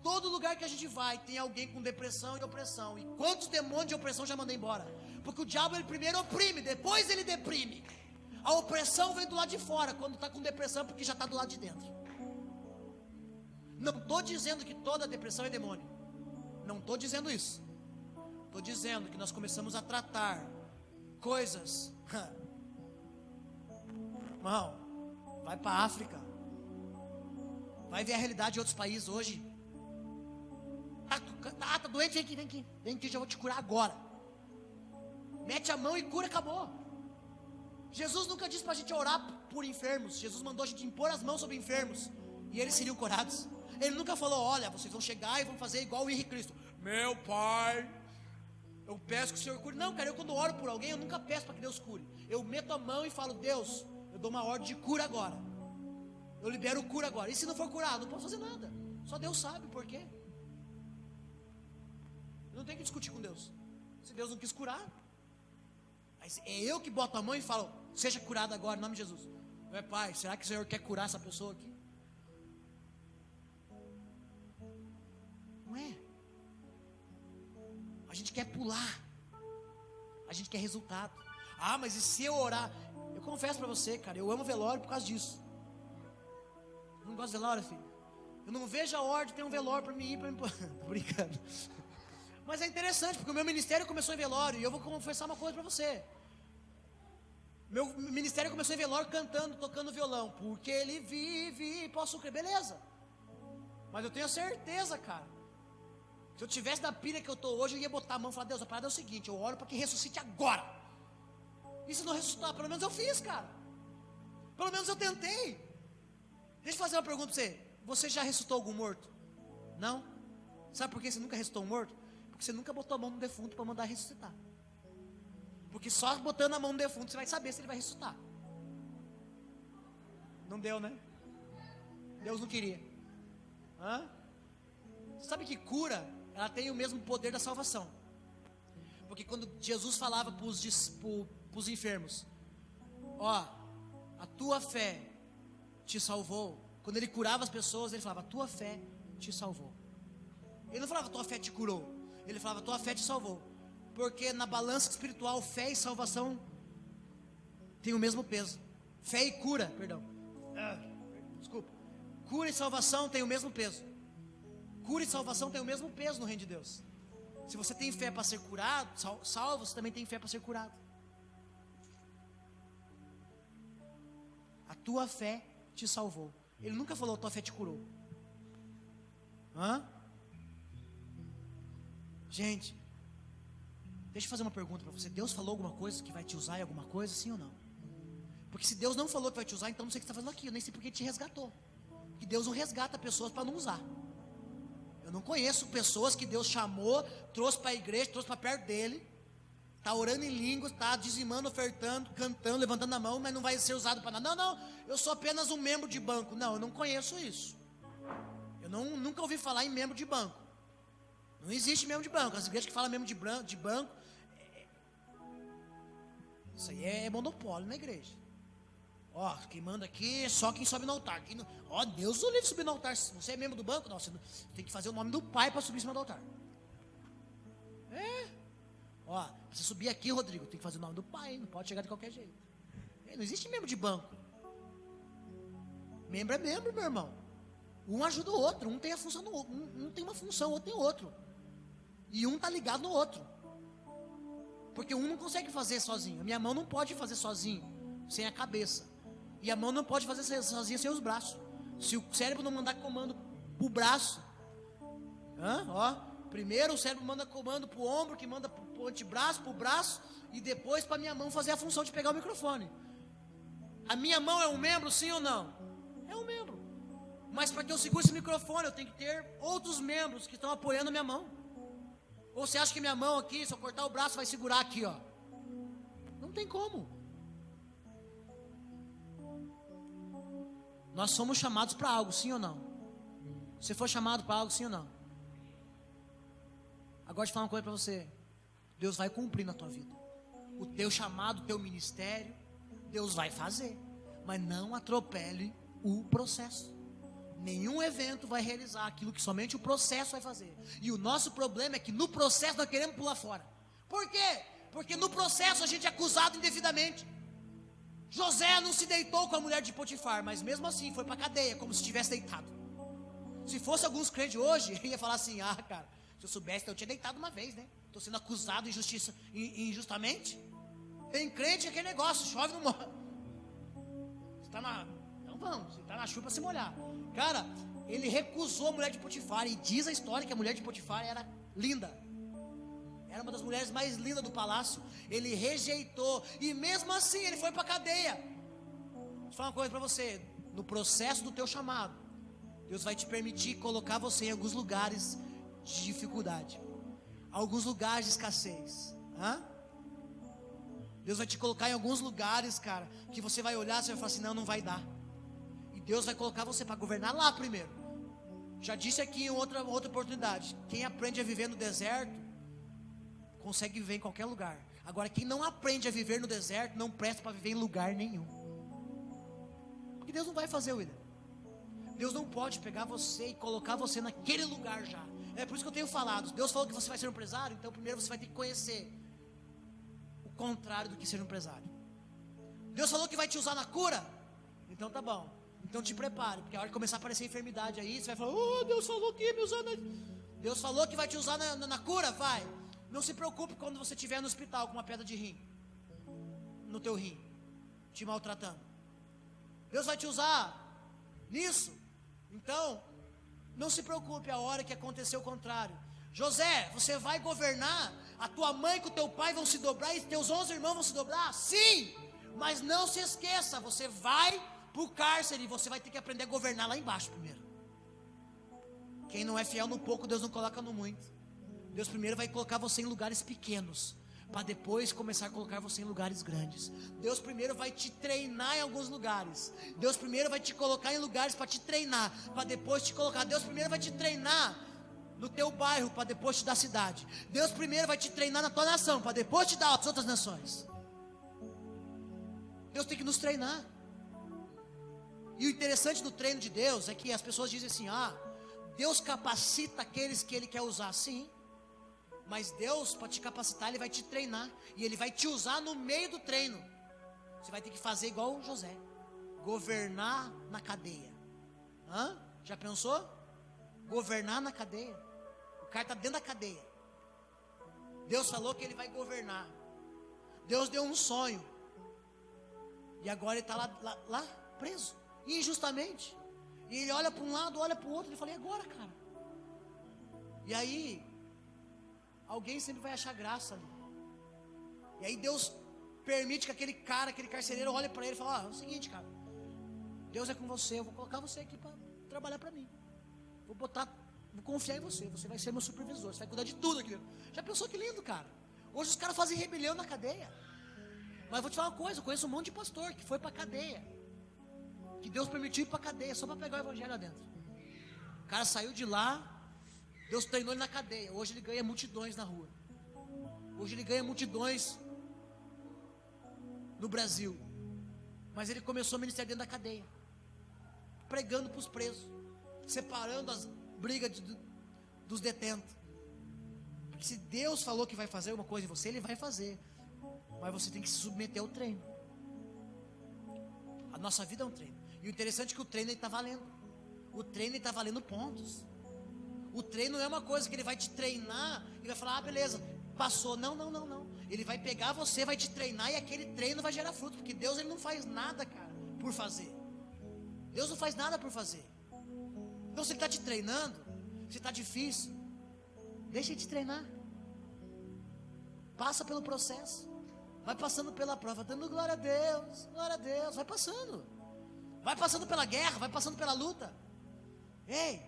Todo lugar que a gente vai, tem alguém com depressão e opressão. E quantos demônios de opressão já mandei embora? Porque o diabo, ele primeiro oprime, depois ele deprime. A opressão vem do lado de fora, quando está com depressão, porque já está do lado de dentro. Não estou dizendo que toda depressão é demônio. Não estou dizendo isso. Estou dizendo que nós começamos a tratar coisas. Irmão, vai para a África. Vai ver a realidade de outros países hoje. Tá doente, vem aqui, já vou te curar agora. Mete a mão e cura, acabou. Jesus nunca disse para a gente orar por enfermos. Jesus mandou a gente impor as mãos sobre enfermos e eles seriam curados. Ele nunca falou, olha, vocês vão chegar e vão fazer igual o Henrique Cristo. Meu Pai, eu peço que o Senhor cure. Não, cara, eu quando oro por alguém, eu nunca peço para que Deus cure. Eu meto a mão e falo, Deus, eu dou uma ordem de cura agora. Eu libero cura agora. E se não for curado, não posso fazer nada. Só Deus sabe por quê. Eu não tenho que discutir com Deus. Se Deus não quis curar, é eu que boto a mão e falo, seja curado agora, em nome de Jesus. Meu Pai, será que o Senhor quer curar essa pessoa aqui? Não é. A gente quer pular. A gente quer resultado. Mas e se eu orar? Eu confesso para você, cara, eu amo velório por causa disso. Eu não gosto de velório, filho. Eu não vejo a hora de ter um velório para mim ir. Tô brincando. Mas é interessante, porque o meu ministério começou em velório. E eu vou confessar uma coisa para você. Meu ministério começou em velório cantando, tocando violão. Porque ele vive, posso crer, beleza. Mas eu tenho certeza, cara, se eu tivesse na pilha que eu estou hoje, eu ia botar a mão e falar, Deus, a parada é o seguinte, eu oro para que ressuscite agora. E se não ressuscitar, pelo menos eu fiz, cara. Pelo menos eu tentei. Deixa eu fazer uma pergunta para você. Você já ressuscitou algum morto? Não? Sabe por que você nunca ressuscitou um morto? Porque você nunca botou a mão no defunto para mandar ressuscitar. Porque só botando a mão no defunto você vai saber se ele vai ressuscitar. Não deu, né? Deus não queria. Sabe que cura, ela tem o mesmo poder da salvação. Porque quando Jesus falava para os enfermos, a tua fé te salvou. Quando ele curava as pessoas, ele falava, a tua fé te salvou. Ele não falava, a tua fé te curou. Ele falava, a tua fé te salvou. Porque na balança espiritual, fé e salvação tem o mesmo peso. Fé e cura, perdão. Cura e salvação tem o mesmo peso. Cura e salvação tem o mesmo peso no reino de Deus. Se você tem fé para ser curado, salvo, você também tem fé para ser curado. A tua fé te salvou. Ele nunca falou, tua fé te curou. Gente, deixa eu fazer uma pergunta para você. Deus falou alguma coisa que vai te usar em alguma coisa, sim ou não? Porque se Deus não falou que vai te usar, então não sei o que você está fazendo aqui. Eu nem sei porque Ele te resgatou. Que Deus não resgata pessoas para não usar. Eu não conheço pessoas que Deus chamou, trouxe para a igreja, trouxe para perto dele, está orando em línguas, está dizimando, ofertando, cantando, levantando a mão, mas não vai ser usado para nada. Não, eu sou apenas um membro de banco. Não, eu não conheço isso. Eu nunca ouvi falar em membro de banco. Não existe membro de banco. As igrejas que falam membro de banco, isso aí é monopólio na igreja. Quem manda aqui é só quem sobe no altar. Deus o livre subir no altar. Você é membro do banco? Não, você tem que fazer o nome do Pai para subir em cima do altar. Pra você subir aqui, Rodrigo, tem que fazer o nome do Pai. Não pode chegar de qualquer jeito. Não existe membro de banco. Membro é membro, meu irmão. Um ajuda o outro. Um tem a função do outro. Um tem uma função, o outro tem outro. E um está ligado no outro. Porque um não consegue fazer sozinho. A minha mão não pode fazer sozinho, sem a cabeça. E a mão não pode fazer sozinha sem os braços. Se o cérebro não mandar comando para o braço, primeiro o cérebro manda comando para o ombro, que manda para o antebraço, para o braço, e depois para a minha mão fazer a função de pegar o microfone. A minha mão é um membro, sim ou não? É um membro. Mas para que eu segure esse microfone, eu tenho que ter outros membros que estão apoiando a minha mão. Ou você acha que minha mão aqui, se eu cortar o braço, vai segurar aqui, Não tem como. Nós somos chamados para algo, sim ou não? Você foi chamado para algo, sim ou não? Agora deixa eu falar uma coisa para você. Deus vai cumprir na tua vida. O teu chamado, o teu ministério, Deus vai fazer. Mas não atropele o processo. Nenhum evento vai realizar aquilo que somente o processo vai fazer. E o nosso problema é que no processo nós queremos pular fora. Por quê? Porque no processo a gente é acusado indevidamente. José não se deitou com a mulher de Potifar, mas mesmo assim foi para a cadeia, como se tivesse deitado. Se fosse alguns crentes hoje, ia falar assim, cara, se eu soubesse, eu tinha deitado uma vez, né? Estou sendo acusado injustamente. Tem crente que é aquele negócio, chove no morro. Então vamos, você está na chuva para se molhar. Cara, ele recusou a mulher de Potifar, e diz a história que a mulher de Potifar era linda. Era uma das mulheres mais lindas do palácio. Ele rejeitou. E mesmo assim ele foi para a cadeia. Vou falar uma coisa para você. No processo do teu chamado, Deus vai te permitir colocar você em alguns lugares de dificuldade, alguns lugares de escassez. Deus vai te colocar em alguns lugares, cara, que você vai olhar, você vai falar assim, não vai dar. E Deus vai colocar você para governar lá primeiro. Já disse aqui em outra oportunidade, quem aprende a viver no deserto consegue viver em qualquer lugar. Agora, quem não aprende a viver no deserto, não presta para viver em lugar nenhum. Porque Deus não vai fazer, William. Deus não pode pegar você e colocar você naquele lugar já. É por isso que eu tenho falado. Deus falou que você vai ser um empresário, então primeiro você vai ter que conhecer o contrário do que ser um empresário. Deus falou que vai te usar na cura, então tá bom. Então te prepare, porque a hora que começar a aparecer enfermidade aí, você vai falar, Deus falou que ia me usar Deus falou que vai te usar na cura, vai. Não se preocupe quando você estiver no hospital com uma pedra de rim no teu rim, te maltratando. Deus vai te usar nisso. Então, não se preocupe a hora que acontecer o contrário. José, você vai governar, a tua mãe e o teu pai vão se dobrar e teus 11 irmãos vão se dobrar? Sim, mas não se esqueça, você vai para o cárcere e você vai ter que aprender a governar lá embaixo primeiro. Quem não é fiel no pouco, Deus não coloca no muito. Deus primeiro vai colocar você em lugares pequenos, para depois começar a colocar você em lugares grandes. Deus primeiro vai te treinar em alguns lugares. Deus primeiro vai te colocar em lugares para te treinar, para depois te colocar. Deus primeiro vai te treinar no teu bairro, para depois te dar cidade. Deus primeiro vai te treinar na tua nação, para depois te dar as outras nações. Deus tem que nos treinar. E o interessante do treino de Deus é que as pessoas dizem assim, Deus capacita aqueles que Ele quer usar. Sim, mas Deus, para te capacitar, Ele vai te treinar. E Ele vai te usar no meio do treino. Você vai ter que fazer igual o José, governar na cadeia. Já pensou? Governar na cadeia. O cara está dentro da cadeia. Deus falou que ele vai governar. Deus deu um sonho. E agora ele está lá preso, injustamente. E ele olha para um lado, olha para o outro. Ele fala: e agora, cara? E aí, alguém sempre vai achar graça ali. E aí Deus permite que aquele carcereiro olhe para ele e fale: é o seguinte, cara, Deus é com você, eu vou colocar você aqui para trabalhar para mim. Vou confiar em você, você vai ser meu supervisor, você vai cuidar de tudo aqui. Já pensou que lindo, cara? Hoje os caras fazem rebelião na cadeia. Mas vou te falar uma coisa, eu conheço um monte de pastor que foi para cadeia, que Deus permitiu ir para cadeia só para pegar o evangelho lá dentro. O cara saiu de lá, Deus treinou ele na cadeia. Hoje ele ganha multidões na rua. Hoje ele ganha multidões no Brasil. Mas ele começou a ministrar dentro da cadeia, pregando para os presos, separando as brigas dos detentos. Porque se Deus falou que vai fazer uma coisa em você, Ele vai fazer. Mas você tem que se submeter ao treino. A nossa vida é um treino. E o interessante é que o treino está valendo. O treino está valendo pontos. O treino não é uma coisa que Ele vai te treinar e vai falar: beleza, passou. Não. Ele vai pegar você, vai te treinar, e aquele treino vai gerar fruto. Porque Deus, Ele não faz nada, cara, por fazer. Deus não faz nada por fazer. Então se Ele está te treinando, se está difícil, deixa Ele te treinar. Passa pelo processo. Vai passando pela prova, dando glória a Deus, vai passando. Vai passando pela guerra, vai passando pela luta. Ei,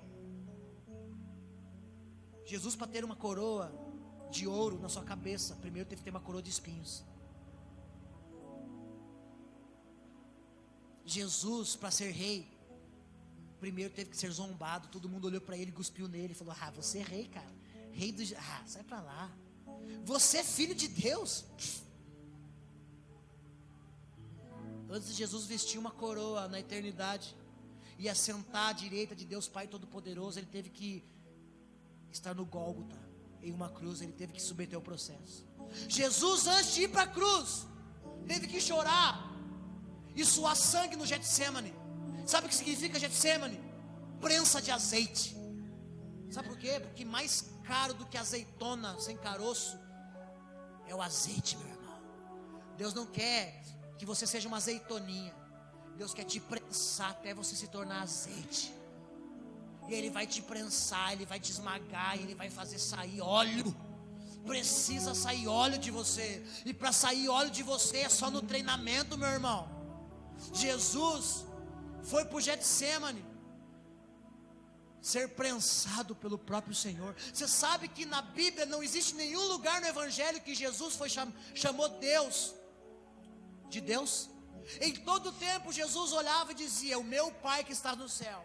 Jesus, para ter uma coroa de ouro na sua cabeça, primeiro teve que ter uma coroa de espinhos. Jesus, para ser rei, primeiro teve que ser zombado. Todo mundo olhou para ele, cuspiu nele e falou: você é rei, cara, rei do... sai para lá. Você é filho de Deus. Antes de Jesus vestir uma coroa na eternidade e assentar à direita de Deus Pai Todo-Poderoso, Ele teve que estar no Gólgota, em uma cruz. Ele teve que submeter ao processo. Jesus, antes de ir para a cruz, teve que chorar e suar sangue no Getsemane. Sabe o que significa Getsemane? Prensa de azeite. Sabe por quê? Porque mais caro do que azeitona sem caroço é o azeite, meu irmão. Deus não quer que você seja uma azeitoninha. Deus quer te prensar até você se tornar azeite. E Ele vai te prensar, Ele vai te esmagar, Ele vai fazer sair óleo. Precisa sair óleo de você. E para sair óleo de você é só no treinamento, meu irmão. Jesus foi para o Getsemane ser prensado pelo próprio Senhor. Você sabe que na Bíblia não existe nenhum lugar no Evangelho que Jesus chamou Deus de Deus. Em todo tempo Jesus olhava e dizia: o meu Pai que está no céu.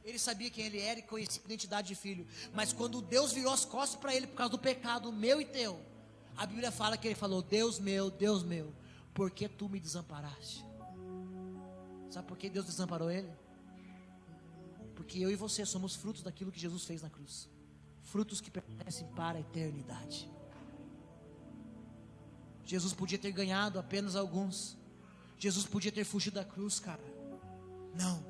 Ele sabia quem Ele era e conhecia a identidade de filho. Mas quando Deus virou as costas para Ele por causa do pecado meu e teu, a Bíblia fala que Ele falou: Deus meu, por que tu me desamparaste? Sabe por que Deus desamparou Ele? Porque eu e você somos frutos daquilo que Jesus fez na cruz. Frutos que permanecem para a eternidade. Jesus podia ter ganhado apenas alguns. Jesus podia ter fugido da cruz, cara. Não.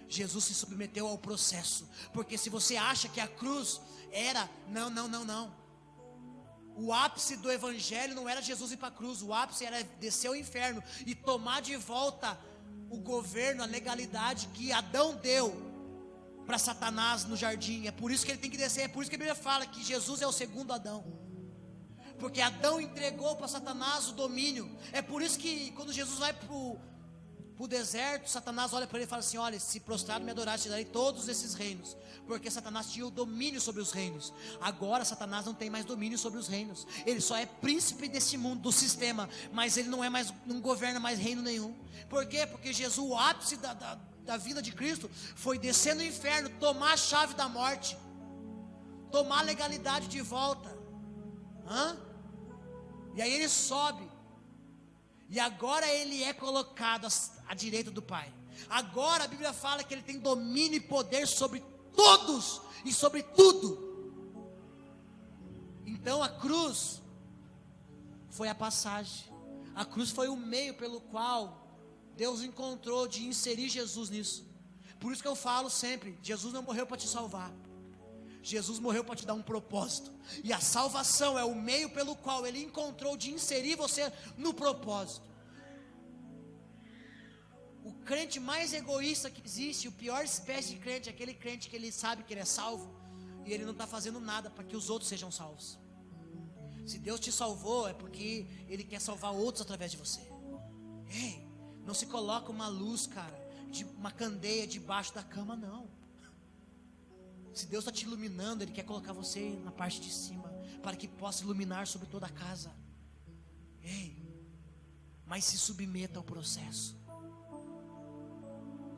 Jesus se submeteu ao processo. Porque se você acha que a cruz era... Não. O ápice do evangelho não era Jesus ir para a cruz. O ápice era descer ao inferno e tomar de volta o governo, a legalidade que Adão deu para Satanás no jardim. É por isso que ele tem que descer. É por isso que a Bíblia fala que Jesus é o segundo Adão. Porque Adão entregou para Satanás o domínio. É por isso que quando Jesus vai para o deserto, Satanás olha para ele e fala assim: olha, se prostrado me adorar, te darei todos esses reinos. Porque Satanás tinha o domínio sobre os reinos. Agora Satanás não tem mais domínio sobre os reinos. Ele só é príncipe desse mundo, do sistema. Mas ele não governa mais reino nenhum. Por quê? Porque Jesus, o ápice da vida de Cristo foi descer no inferno, tomar a chave da morte, tomar a legalidade de volta. E aí ele sobe. E agora ele é colocado à direita do Pai. Agora a Bíblia fala que ele tem domínio e poder sobre todos e sobre tudo. Então a cruz foi a passagem. A cruz foi o meio pelo qual Deus encontrou de inserir Jesus nisso. Por isso que eu falo sempre, Jesus não morreu para te salvar. Jesus morreu para te dar um propósito. E a salvação é o meio pelo qual Ele encontrou de inserir você no propósito. O crente mais egoísta que existe, o pior espécie de crente, é aquele crente que ele sabe que ele é salvo e ele não está fazendo nada para que os outros sejam salvos. Se Deus te salvou, é porque Ele quer salvar outros através de você. Ei, não se coloca uma luz, cara, de uma candeia debaixo da cama, não. Se Deus está te iluminando, Ele quer colocar você na parte de cima, para que possa iluminar sobre toda a casa. Ei, mas se submeta ao processo.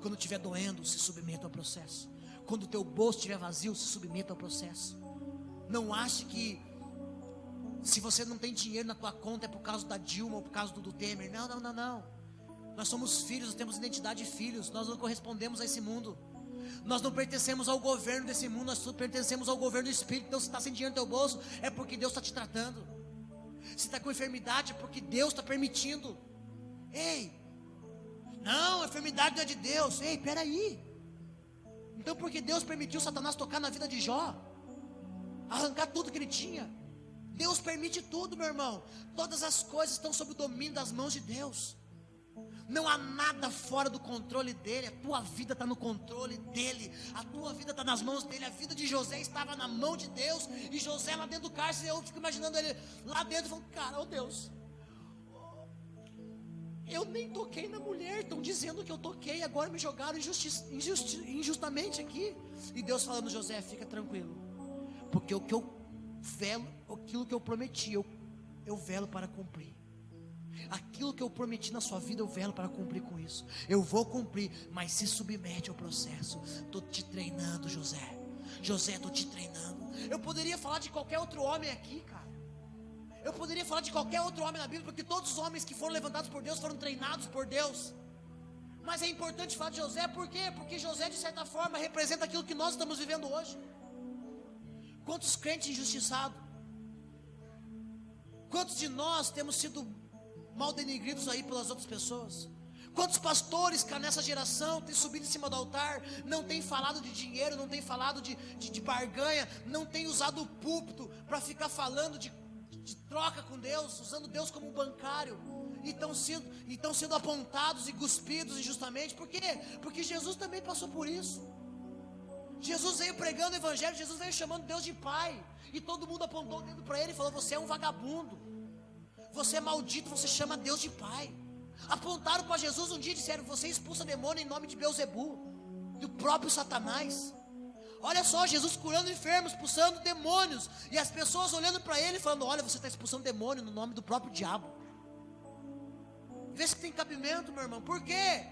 Quando estiver doendo, se submeta ao processo. Quando o teu bolso estiver vazio, se submeta ao processo. Não ache que se você não tem dinheiro na tua conta é por causa da Dilma ou por causa do Temer. Não. Nós somos filhos, nós temos identidade de filhos. Nós não correspondemos a esse mundo. Nós não pertencemos ao governo desse mundo. Nós pertencemos ao governo do Espírito. Então se está sem dinheiro no teu bolso, é porque Deus está te tratando. Se está com enfermidade, é porque Deus está permitindo. Ei, não, a enfermidade não é de Deus. Ei, peraí. Então por que Deus permitiu Satanás tocar na vida de Jó? Arrancar tudo que ele tinha. Deus permite tudo, meu irmão. Todas as coisas estão sob o domínio das mãos de Deus. Não há nada fora do controle dele. A tua vida está no controle dele. A tua vida está nas mãos dele. A vida de José estava na mão de Deus. E José lá dentro do cárcere, eu fico imaginando ele lá dentro, falando, cara, Deus, eu nem toquei na mulher, estão dizendo que eu toquei, agora me jogaram injustamente aqui. E Deus falando, José, fica tranquilo, porque o que eu velo, aquilo que eu prometi, eu velo para cumprir. Aquilo que eu prometi na sua vida, eu velo para cumprir com isso. Eu vou cumprir, mas se submete ao processo. Estou te treinando, José, estou te treinando. Eu poderia falar de qualquer outro homem aqui, cara. Eu poderia falar de qualquer outro homem na Bíblia, porque todos os homens que foram levantados por Deus foram treinados por Deus. Mas é importante falar de José, por quê? Porque José, de certa forma, representa aquilo que nós estamos vivendo hoje. Quantos crentes injustiçados? Quantos de nós temos sido mal denigridos aí pelas outras pessoas? Quantos pastores que nessa geração têm subido em cima do altar, não têm falado de dinheiro, não têm falado de barganha, não têm usado o púlpito para ficar falando de troca com Deus, usando Deus como um bancário, e estão sendo apontados e cuspidos injustamente. Por quê? Porque Jesus também passou por isso. Jesus veio pregando o evangelho, Jesus veio chamando Deus de Pai, e todo mundo apontou o dedo para ele e falou, você é um vagabundo, você é maldito, você chama Deus de Pai. Apontaram para Jesus um dia e disseram, você expulsa demônio em nome de Beelzebu, do próprio Satanás. Olha só, Jesus curando enfermos, expulsando demônios, e as pessoas olhando para ele falando, olha, você está expulsando demônio no nome do próprio diabo. Vê se tem cabimento, meu irmão. Por quê?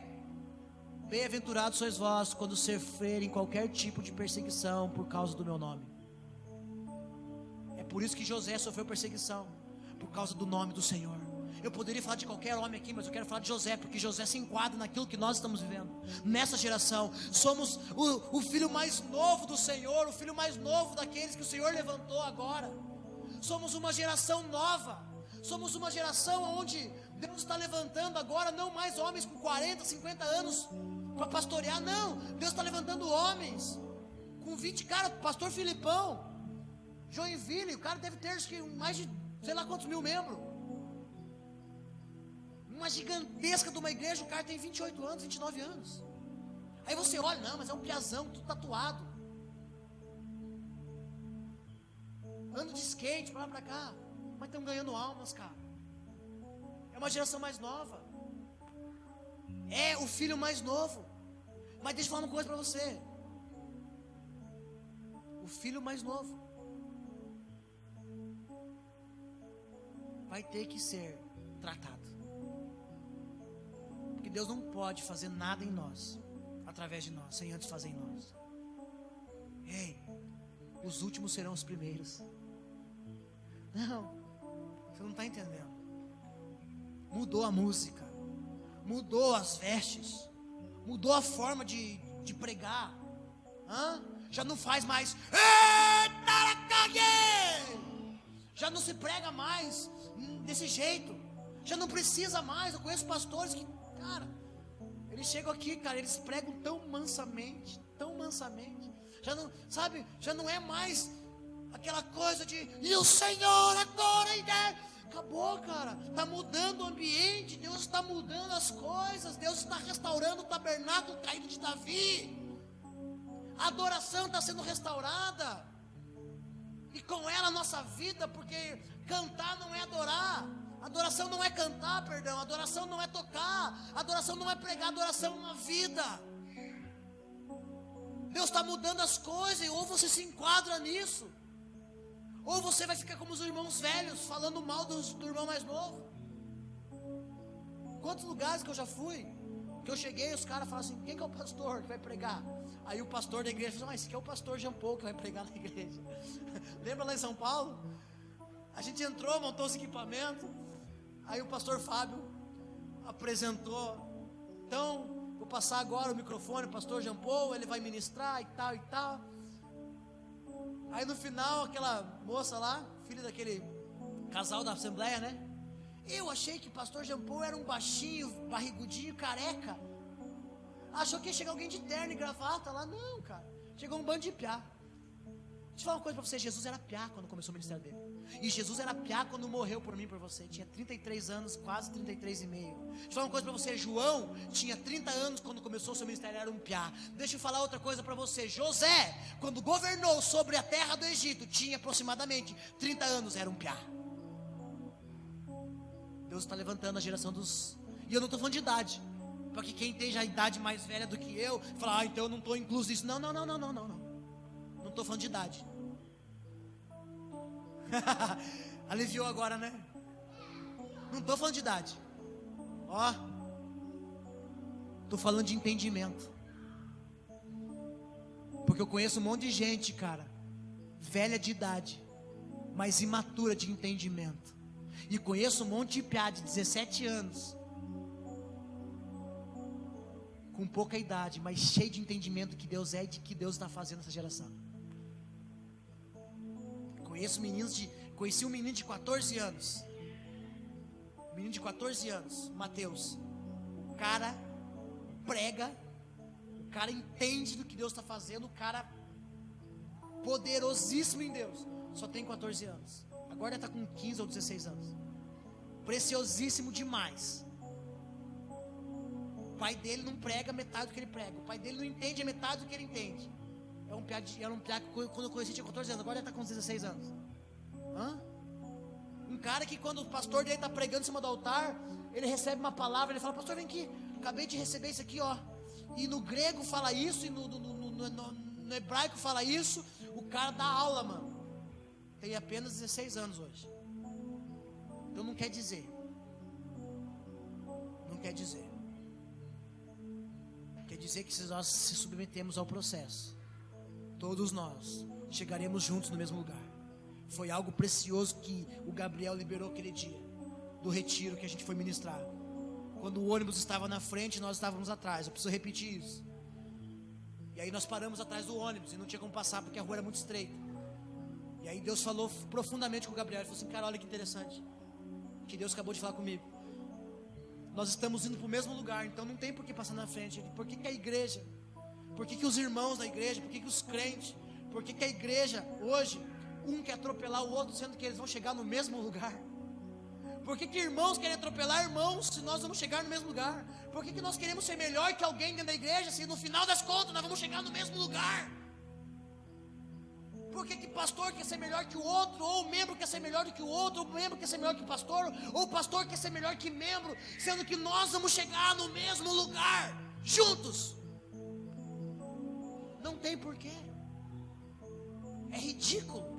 Bem-aventurados sois vós quando sofrerem qualquer tipo de perseguição por causa do meu nome. É por isso que José sofreu perseguição, por causa do nome do Senhor. Eu poderia falar de qualquer homem aqui, mas eu quero falar de José, porque José se enquadra naquilo que nós estamos vivendo. Nessa geração, somos o filho mais novo do Senhor, o filho mais novo daqueles que o Senhor levantou agora. Somos uma geração nova, somos uma geração onde Deus está levantando agora, não mais homens com 40, 50 anos para pastorear, não. Deus está levantando homens com 20, cara, pastor Filipão, Joinville, o cara deve ter acho que mais de, sei lá quantos mil membros. Uma gigantesca de uma igreja, o cara tem 28 anos, 29 anos. Aí você olha, não, mas é um piazão, tudo tatuado, anda de skate pra lá pra cá, mas estão ganhando almas, cara. É uma geração mais nova, é o filho mais novo. Mas deixa eu falar uma coisa pra você, o filho mais novo vai ter que ser tratado. Porque Deus não pode fazer nada em nós, através de nós, sem antes fazer em nós. Ei, os últimos serão os primeiros. Não, você não está entendendo. Mudou a música, mudou as vestes, mudou a forma de pregar. Já não faz mais, já não se prega mais desse jeito. Já não precisa mais. Eu conheço pastores que, cara, Eles chegam aqui, cara, eles pregam tão mansamente. Já não, sabe, já não é mais aquela coisa de, e o Senhor agora, acabou, cara. Está mudando o ambiente, Deus está mudando as coisas, Deus está restaurando o tabernáculo caído de Davi. A adoração está sendo restaurada, e com ela a nossa vida, porque cantar não é adorar, adoração não é cantar, perdão, adoração não é tocar, adoração não é pregar, adoração é uma vida. Deus está mudando as coisas, ou você se enquadra nisso, ou você vai ficar como os irmãos velhos, falando mal do irmão mais novo. Quantos lugares que eu já fui, que eu cheguei, os caras falam assim, quem que é o pastor que vai pregar? Aí o pastor da igreja fala, mas esse aqui é o pastor Jean Paul que vai pregar na igreja. Lembra lá em São Paulo? A gente entrou, montou os equipamentos, aí o pastor Fábio apresentou. Então, vou passar agora o microfone, o pastor Jean Paul, ele vai ministrar e tal e tal. Aí no final, aquela moça lá, filha daquele casal da Assembleia, né? Eu achei que o pastor Jean Paul era um baixinho, barrigudinho, careca. Achou que ia chegar alguém de terno e gravata lá. Não, cara. Chegou um bando de piá. Deixa eu falar uma coisa pra você. Jesus era piá quando começou o ministério dele. E Jesus era piá quando morreu por mim e por você. Tinha 33 anos, quase 33 e meio. Deixa eu falar uma coisa pra você. João tinha 30 anos quando começou o seu ministério, era um piá. Deixa eu falar outra coisa pra você. José, quando governou sobre a terra do Egito, tinha aproximadamente 30 anos, era um piá. Deus está levantando a geração dos... E eu não estou falando de idade, porque quem tem já a idade mais velha do que eu fala, então eu não estou incluso nisso. Não. Não estou falando de idade. Aliviou agora, né? Não estou falando de idade. Ó, estou falando de entendimento. Porque eu conheço um monte de gente, cara, velha de idade, mas imatura de entendimento. E conheço um monte de piá de 17 anos, com pouca idade, mas cheio de entendimento do que Deus é e de que Deus está fazendo nessa geração. Conheci um menino de 14 anos. Menino de 14 anos, Mateus. O cara prega, o cara entende do que Deus está fazendo, o cara poderosíssimo em Deus. Só tem 14 anos. Agora está com 15 ou 16 anos. Preciosíssimo demais. O pai dele não prega metade do que ele prega. O pai dele não entende a metade do que ele entende. Era um piá que quando eu conheci tinha 14 anos. Agora ele está com 16 anos. Um cara que quando o pastor dele está pregando em cima do altar, ele recebe uma palavra, ele fala, pastor, vem aqui, acabei de receber isso aqui, ó. E no grego fala isso, e no hebraico fala isso. O cara dá aula, mano. Tem apenas 16 anos hoje. Então não quer dizer. Quer dizer que se nós se submetemos ao processo, todos nós chegaremos juntos no mesmo lugar. Foi algo precioso que o Gabriel liberou aquele dia, do retiro que a gente foi ministrar. Quando o ônibus estava na frente, nós estávamos atrás. Eu preciso repetir isso. E aí nós paramos atrás do ônibus e não tinha como passar porque a rua era muito estreita. E aí Deus falou profundamente com o Gabriel. Ele falou assim, cara, olha que interessante, que Deus acabou de falar comigo. Nós estamos indo para o mesmo lugar, então não tem por que passar na frente. Por que a igreja? Por que os irmãos da igreja? Por que os crentes? Por que a igreja hoje, um quer atropelar o outro, sendo que eles vão chegar no mesmo lugar? Por que irmãos querem atropelar irmãos, se nós vamos chegar no mesmo lugar? Por que nós queremos ser melhor que alguém dentro da igreja, se no final das contas nós vamos chegar no mesmo lugar? Por que pastor quer ser melhor que o outro, ou o membro quer ser melhor do que o outro, ou o membro quer ser melhor que o pastor, ou o pastor quer ser melhor que membro, sendo que nós vamos chegar no mesmo lugar, juntos? Não tem porquê. É ridículo.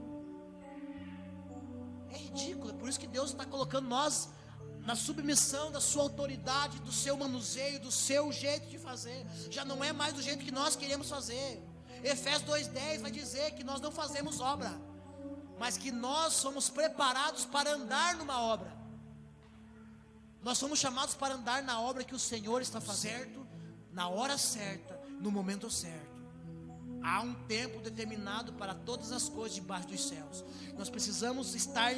É por isso que Deus está colocando nós na submissão da sua autoridade, do seu manuseio, do seu jeito de fazer. Já não é mais do jeito que nós queremos fazer. Efésios 2:10 vai dizer que nós não fazemos obra, mas que nós somos preparados para andar numa obra. Nós somos chamados para andar na obra que o Senhor está fazendo, certo, na hora certa, no momento certo. Há um tempo determinado para todas as coisas debaixo dos céus. Nós precisamos estar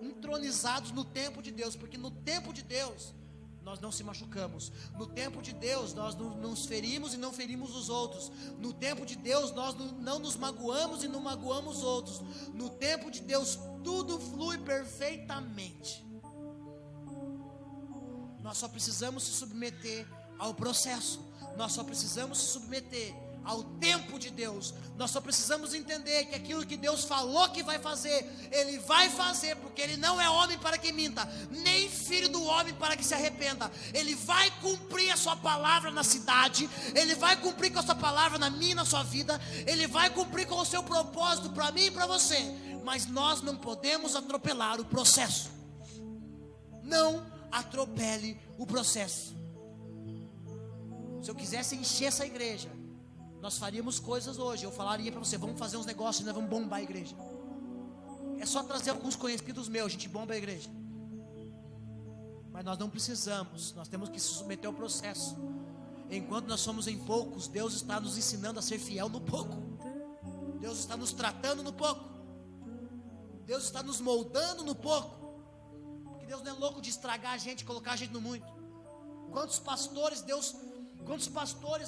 entronizados no tempo de Deus, porque no tempo de Deus nós não se machucamos. No tempo de Deus, nós não nos ferimos e não ferimos os outros. No tempo de Deus, nós não nos magoamos e não magoamos os outros. No tempo de Deus, tudo flui perfeitamente. Nós só precisamos se submeter ao processo. Nós só precisamos se submeter ao tempo de Deus. Nós só precisamos entender que aquilo que Deus falou que vai fazer, Ele vai fazer, porque Ele não é homem para que minta, nem filho do homem para que se arrependa. Ele vai cumprir a sua palavra na cidade, Ele vai cumprir com a sua palavra na minha e na sua vida, Ele vai cumprir com o seu propósito para mim e para você. Mas nós não podemos atropelar o processo. Não atropele o processo. Se eu quisesse encher essa igreja, nós faríamos coisas hoje. Eu falaria para você: vamos fazer uns negócios, nós vamos bombar a igreja. É só trazer alguns conhecidos meus, a gente bomba a igreja. Mas nós não precisamos. Nós temos que se submeter ao processo. Enquanto nós somos em poucos, Deus está nos ensinando a ser fiel no pouco. Deus está nos tratando no pouco. Deus está nos moldando no pouco. Porque Deus não é louco de estragar a gente, colocar a gente no muito. Quantos pastores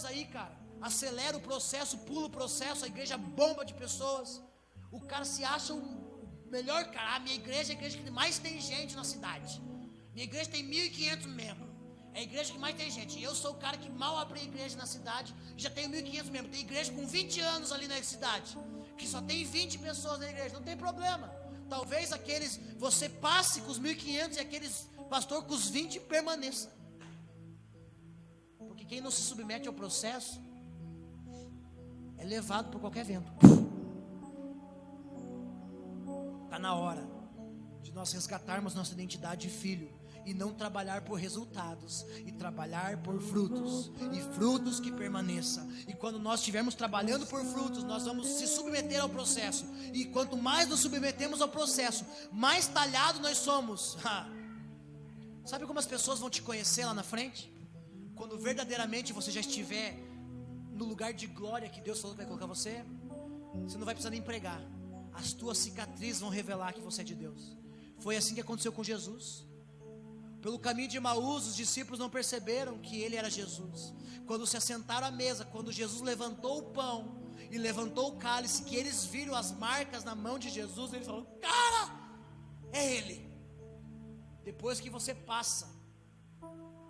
aí, cara, acelera o processo, pula o processo, a igreja bomba de pessoas. O cara se acha o melhor cara. A minha igreja é a igreja que mais tem gente na cidade. Minha igreja tem 1.500 membros. É a igreja que mais tem gente. E eu sou o cara que mal abri a igreja na cidade, já tenho 1.500 membros. Tem igreja com 20 anos ali na cidade, que só tem 20 pessoas na igreja. Não tem problema. Talvez você passe com os 1.500 e aqueles pastor com os 20 permaneça. Porque quem não se submete ao processo é levado por qualquer vento. Está na hora de nós resgatarmos nossa identidade de filho e não trabalhar por resultados, e trabalhar por frutos, e frutos que permaneçam. E quando nós estivermos trabalhando por frutos, nós vamos se submeter ao processo. E quanto mais nos submetemos ao processo, mais talhado nós somos. Sabe como as pessoas vão te conhecer lá na frente? Quando verdadeiramente você já estiver no lugar de glória que Deus falou que vai colocar você, você não vai precisar nem pregar. As tuas cicatrizes vão revelar que você é de Deus. Foi assim que aconteceu com Jesus. Pelo caminho de Emaús, os discípulos não perceberam que ele era Jesus. Quando se assentaram à mesa, quando Jesus levantou o pão e levantou o cálice, que eles viram as marcas na mão de Jesus, eles falaram: cara, é ele. Depois que você passa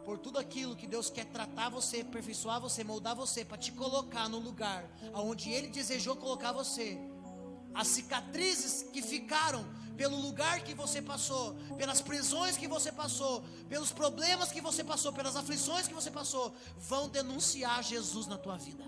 por tudo aquilo que Deus quer tratar você, aperfeiçoar você, moldar você, para te colocar no lugar aonde Ele desejou colocar você, as cicatrizes que ficaram pelo lugar que você passou, pelas prisões que você passou, pelos problemas que você passou, pelas aflições que você passou, vão denunciar Jesus na tua vida.